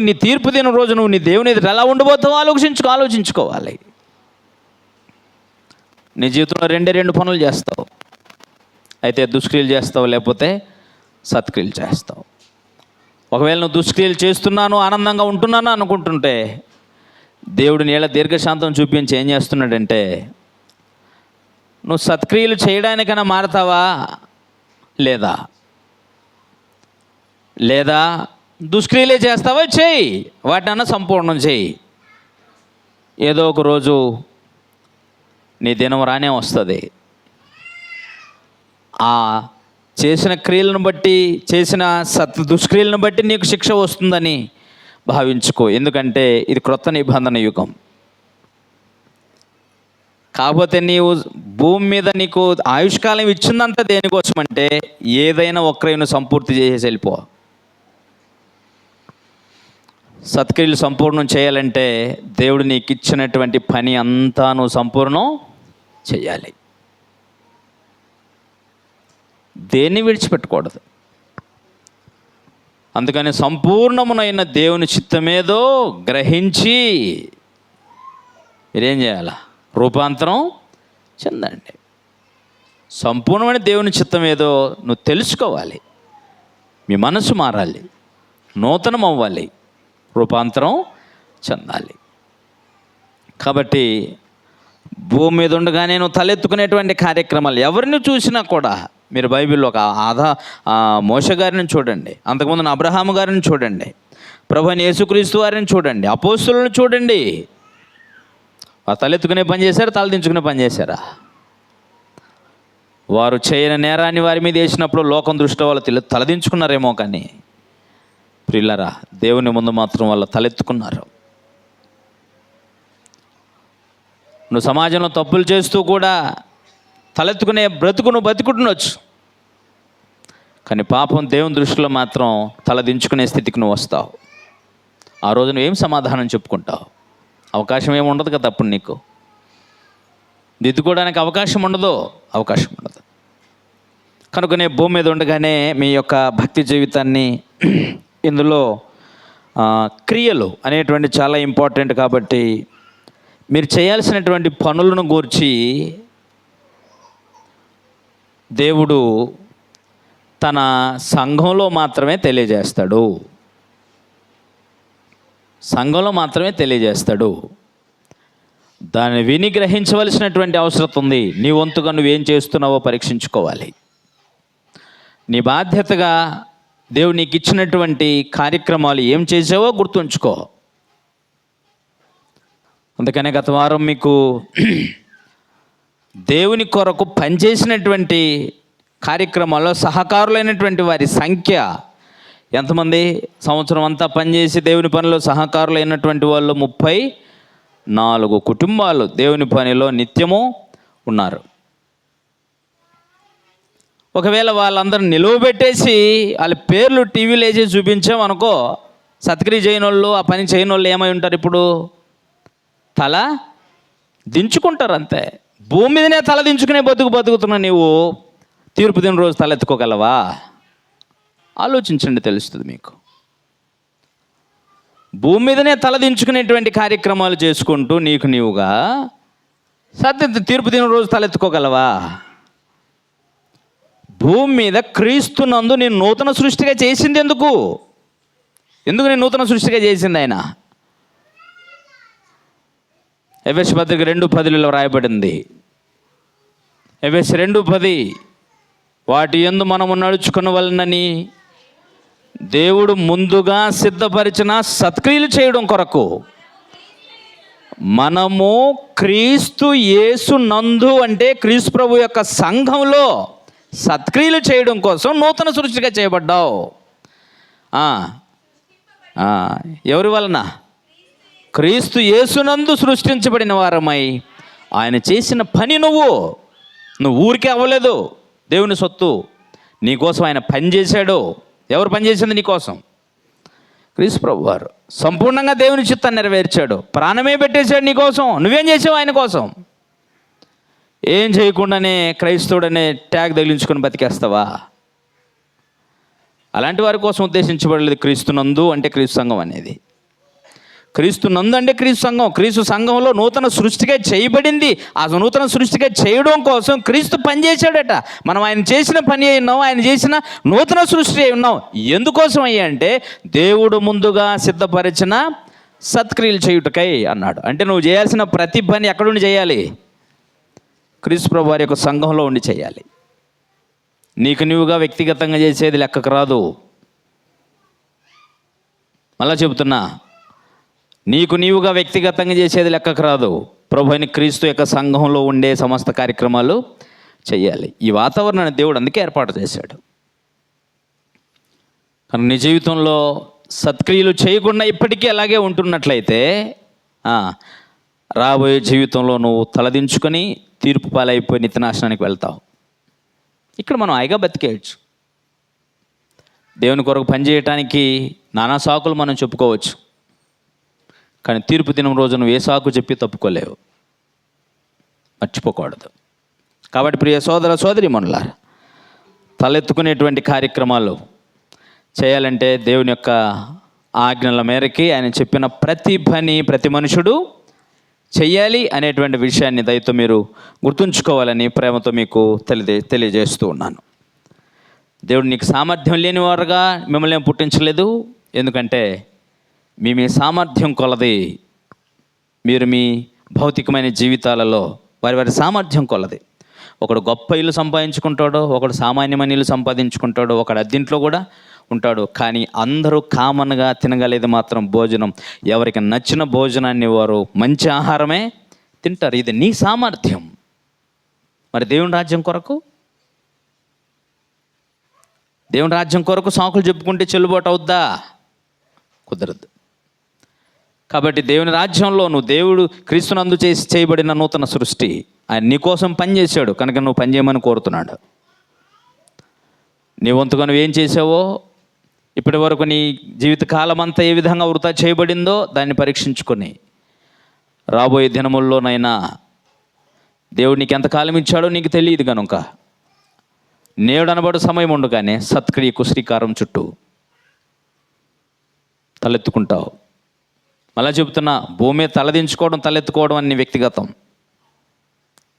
నీ తీర్పు దిన రోజు నువ్వు నీ దేవుని ఎదుట ఎలా ఉండబోతావో ఆలోచించుకోవాలి. నీ జీవితంలో రెండు పనులు చేస్తావు. అయితే దుష్క్రియలు చేస్తావు, లేకపోతే సత్క్రియలు చేస్తావు. ఒకవేళ నువ్వు దుష్క్రియలు చేస్తున్నాను, ఆనందంగా ఉంటున్నాను అనుకుంటుంటే దేవుడు నీళ్ళ దీర్ఘశాంతం చూపించి ఏం చేస్తున్నాడంటే, నువ్వు సత్క్రియలు చేయడానికైనా మారతావా లేదా దుష్క్రియలే చేస్తావా? చేయి, వాటినన్నా సంపూర్ణం చేయి. ఏదో ఒక రోజు నీ దినం రానే వస్తుంది. ఆ చేసిన క్రియలను బట్టి, చేసిన దుష్క్రియలను బట్టి నీకు శిక్ష వస్తుందని భావించుకో. ఎందుకంటే ఇది క్రొత్త నిబంధన యుగం. కాకపోతే నీవు భూమి మీద నీకు ఆయుష్కాలం ఇచ్చిందంతా దేనికోసం అంటే ఏదైనా ఒక్కరైనా సంపూర్తి చేసేసి వెళ్ళిపో. సత్క్రియలు సంపూర్ణం చేయాలంటే దేవుడు నీకు ఇచ్చినటువంటి పని అంతా నువ్వు సంపూర్ణం చేయాలి. దేన్ని విడిచిపెట్టకూడదు. అందుకని సంపూర్ణమునైన దేవుని చిత్తమేదో గ్రహించి మీరేం చేయాలా? రూపాంతరం చెందండి. సంపూర్ణమైన దేవుని చిత్తం ఏదో నువ్వు తెలుసుకోవాలి. మీ మనసు మారాలి, నూతనం అవ్వాలి, రూపాంతరం చెందాలి. కాబట్టి భూమి మీద ఉండగానే నువ్వు తలెత్తుకునేటువంటి కార్యక్రమాలు ఎవరిని చూసినా కూడా, మీరు బైబిల్లో ఒక మోషే గారిని చూడండి, అంతకుముందు అబ్రహాము గారిని చూడండి, ప్రభువైన యేసుక్రీస్తు వారిని చూడండి, అపోస్తులను చూడండి. వారు తలెత్తుకునే పని చేశారు, తలదించుకునే పని చేశారా? వారు చేయని నేరాన్ని వారి మీద వేసినప్పుడు లోకం దృష్టిలో వాళ్ళు తలదించుకున్నారేమో, కానీ ప్రియులారా దేవుని ముందు మాత్రం వాళ్ళు తలెత్తుకున్నారు. నువ్వు సమాజంలో తప్పులు చేస్తూ కూడా తలెత్తుకునే బ్రతుకును బతుకుండొచ్చు, కానీ పాపం దేవుని దృష్టిలో మాత్రం తలదించుకునే స్థితికి నువ్వు వస్తావు. ఆ రోజు నువ్వేం సమాధానం చెప్పుకుంటావు? అవకాశం ఏమి ఉండదు కదా అప్పుడు. నీకు దిద్దుకోవడానికి అవకాశం ఉండదు. కనుకనే భూమి మీద ఉండగానే మీ యొక్క భక్తి జీవితాన్ని, ఇందులో క్రియలు అనేటువంటి చాలా ఇంపార్టెంట్. కాబట్టి మీరు చేయాల్సినటువంటి పనులను గూర్చి దేవుడు తన సంఘంలో మాత్రమే తెలియజేస్తాడు. దాన్ని విని గ్రహించవలసినటువంటి అవసరం ఉంది. నీ వంతుగా నువ్వేం చేస్తున్నావో పరీక్షించుకోవాలి. నీ బాధ్యతగా దేవుడు నీకు ఇచ్చినటువంటి కార్యక్రమాలు ఏం చేసావో గుర్తుంచుకో. అందుకనే గత వారం మీకు దేవుని కొరకు పనిచేసినటువంటి కార్యక్రమాల్లో సహకారులైనటువంటి వారి సంఖ్య ఎంతమంది? సంవత్సరం అంతా పనిచేసి దేవుని పనిలో సహకారులైనటువంటి వాళ్ళు 34 కుటుంబాలు దేవుని పనిలో నిత్యము ఉన్నారు. ఒకవేళ వాళ్ళందరూ నిలువబెట్టేసి వాళ్ళ పేర్లు టీవీలో వేసి చూపించామనుకో, సత్క్రియ చేయని వాళ్ళు, ఆ పని చేయని వాళ్ళు ఏమై ఉంటారు? ఇప్పుడు తల దించుకుంటారు అంతే. భూమి మీదనే తల దించుకునే బతుకుతున్నా నీవు తీర్పు దిన రోజు తలెత్తుకోగలవా? ఆలోచించండి, తెలుస్తుంది మీకు. భూమి మీదనే తల దించుకునేటువంటి కార్యక్రమాలు చేసుకుంటూ నీకు నీవుగా తీర్పు దిన రోజు తలెత్తుకోగలవా? భూమి మీద క్రీస్తునందు నేను నూతన సృష్టిగా చేసింది ఎందుకు నేను నూతన సృష్టిగా చేసింది ఆయన? ఎఫెసీ పత్రిక 2:10 రాయబడింది. ఎఫెసీ 2:10, వాటి యందు మనము నడుచుకొనవలెనని దేవుడు ముందుగా సిద్ధపరిచిన సత్క్రియలు చేయడం కొరకు మనము క్రీస్తు యేసు నందు, అంటే క్రీస్తు ప్రభు యొక్క సంఘంలో సత్క్రియలు చేయడం కోసం నూతన సృష్టిగా చేయబడ్డావు. ఎవరి వలన? క్రీస్తు యేసునందు సృష్టించబడిన వారమై ఆయన చేసిన పని నువ్వు ఊరికే అవ్వలేదు. దేవుని సొత్తు నీకోసం ఆయన పని చేశాడు. ఎవరు పని చేసింది నీకోసం? క్రీస్తు ప్రభు వారు సంపూర్ణంగా దేవుని చిత్తాన్ని నెరవేర్చాడు. ప్రాణమే పెట్టేశాడు నీకోసం. నువ్వేం చేసావు ఆయన కోసం? ఏం చేయకుండానే క్రైస్తవుడనే ట్యాగ్ తగిలించుకొని బతికేస్తావా? అలాంటి వారి కోసం ఉద్దేశించబడలేదు క్రీస్తునందు అంటే క్రీస్తు సంఘం అనేది. క్రీస్తునందు అంటే క్రీస్తు సంఘం. క్రీస్తు సంఘంలో నూతన సృష్టిగా చేయబడింది. ఆ నూతన సృష్టిగా చేయడం కోసం క్రీస్తు పని చేశాడట. మనం ఆయన చేసిన పని అయి ఉన్నాం, ఆయన చేసిన నూతన సృష్టి అయి ఉన్నాం. ఎందుకోసం అయ్యా అంటే దేవుడు ముందుగా సిద్ధపరిచిన సత్క్రియలు చేయుటకై అన్నాడు. అంటే నువ్వు చేయాల్సిన ప్రతి పని ఎక్కడుండి చేయాలి? క్రీస్తు ప్రభు వారి యొక్క సంఘంలో ఉండి చేయాలి. నీకు నీవుగా వ్యక్తిగతంగా చేసేది లెక్కకు రాదు. మళ్ళా చెబుతున్నా, నీకు నీవుగా వ్యక్తిగతంగా చేసేది లెక్కకు రాదు. ప్రభు అయిన క్రీస్తు యొక్క సంఘంలో ఉండే సమస్త కార్యక్రమాలు చేయాలి. ఈ వాతావరణాన్ని దేవుడు అందుకే ఏర్పాటు చేశాడు. కానీ నీ జీవితంలో సత్క్రియలు చేయకుండా ఇప్పటికీ అలాగే ఉంటున్నట్లయితే రాబోయే జీవితంలో నువ్వు తలదించుకొని తీర్పు పాలైపోయి నిత్యనాశనానికి వెళ్తావు. ఇక్కడ మనం హాయిగా బతికేయచ్చు. దేవుని కొరకు పనిచేయటానికి నానా సాకులు మనం చెప్పుకోవచ్చు, కానీ తీర్పు దినం రోజు నువ్వు ఏ సాకు చెప్పి తప్పుకోలేవు. మర్చిపోకూడదు. కాబట్టి ప్రియ సోదర సోదరీమణులారా, తలెత్తుకునేటువంటి కార్యక్రమాలు చేయాలంటే దేవుని యొక్క ఆజ్ఞల మేరకి ఆయన చెప్పిన ప్రతి పని ప్రతి మనుషుడు చెయ్యాలి అనేటువంటి విషయాన్ని దయతో మీరు గుర్తుంచుకోవాలని ప్రేమతో మీకు తెలియజేస్తూ ఉన్నాను. దేవుడు నీకు సామర్థ్యం లేనివారుగా మిమ్మల్ని ఏం పుట్టించలేదు. ఎందుకంటే మీ సామర్థ్యం కొలది, మీరు మీ భౌతికమైన జీవితాలలో వారి సామర్థ్యం కొలది. ఒకడు గొప్ప ఇల్లు సంపాదించుకుంటాడో, ఒకడు సామాన్యమైన ఇల్లు సంపాదించుకుంటాడో, ఒకడు అద్దెంట్లో కూడా ఉంటాడు. కానీ అందరూ కామన్గా తినగలిగేది మాత్రం భోజనం. ఎవరికి నచ్చిన భోజనాన్ని వారు మంచి ఆహారమే తింటారు. ఇది నీ సామర్థ్యం. మరి దేవుని రాజ్యం కొరకు, దేవుని రాజ్యం కొరకు సాకులు చెప్పుకుంటే చెల్లుబాటు అవుద్దా? కుదరదు. కాబట్టి దేవుని రాజ్యంలో నువ్వు దేవుడు క్రీస్తునందు చేయబడిన నూతన సృష్టి. ఆయన నీకోసం పనిచేశాడు కనుక నువ్వు పనిచేయమని కోరుతున్నాడు. నీ వంతుగా నువ్వేం చేసావో, ఇప్పటి వరకు నీ జీవితకాలం అంతా ఏ విధంగా వృధా చేయబడిందో దాన్ని పరీక్షించుకొని రాబోయే దినముల్లోనైనా దేవుడు నీకు ఎంతకాలం ఇచ్చాడో నీకు తెలియదు కనుక నేడు అనబడు సమయం ఉండగానే సత్క్రియకు శ్రీకారం చుట్టూ తలెత్తుకుంటావు. మళ్ళా చెబుతున్నా, భూమి తలదించుకోవడం తలెత్తుకోవడం అన్ని వ్యక్తిగతం.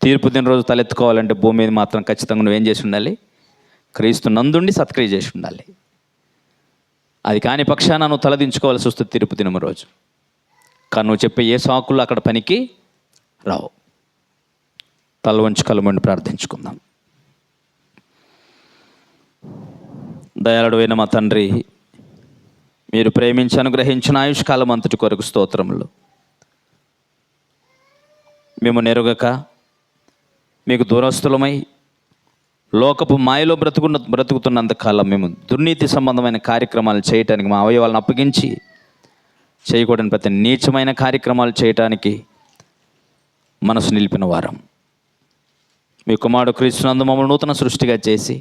తీర్పు దిన రోజు తలెత్తుకోవాలంటే భూమి మీద మాత్రం ఖచ్చితంగా నువ్వేం చేసి ఉండాలి? క్రీస్తు నందుండి సత్క్రియ చేసి ఉండాలి. అది కాని పక్షాన నువ్వు తలదించుకోవాల్సి వస్తుంది తీర్పు దినం రోజు. కానీ నువ్వు చెప్పే ఏ సాకులు అక్కడ పనికి రావు. తల వంచి కలమండి ప్రార్థించుకుందాం. దయాళుడైన మా తండ్రి, మీరు ప్రేమించి అనుగ్రహించిన ఆయుష్కాలం అంతటి కొరకు స్తోత్రములు. మేము నెరుగక మీకు దూరస్తులమై లోకపు మాయలో బ్రతుకుతున్నంతకాలం మేము దుర్నీతి సంబంధమైన కార్యక్రమాలు చేయటానికి మా అవయవాలను అప్పగించి చేయకూడని ప్రతి నీచమైన కార్యక్రమాలు చేయటానికి మనసు నిలిపిన వారం. మీ కుమారుడు క్రీస్తునందు మమ్మల్ని నూతన సృష్టిగా చేసి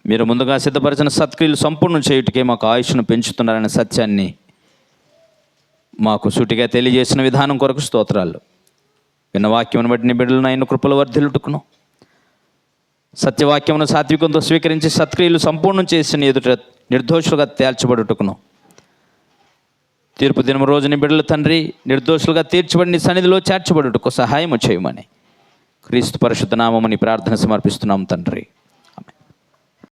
మీరు ముందుగా సిద్ధపరిచిన సత్క్రియలు సంపూర్ణం చేయుటకే మాకు ఆయుష్ను పెంచుతున్నారనే సత్యాన్ని మాకు సూటిగా తెలియజేసిన విధానం కొరకు స్తోత్రాలు. విన్న వాక్యమును బట్టి నీ బిడ్డలను ఆయన కృపలు వర్ధిల్లుటకును, సత్యవాక్యమును సాత్వికంతో స్వీకరించి సత్క్రియలు సంపూర్ణం చేసిన ఎదుట నిర్దోషులుగా తేల్చబడుటకును, తీర్పు దినం రోజు నీ బిడ్డలు తండ్రి నిర్దోషులుగా తీర్చబడి సన్నిధిలో చేర్చబడుటకు సహాయము చేయమని క్రీస్తు పరిశుద్ధ నామముని ప్రార్థన సమర్పిస్తున్నాం తండ్రి.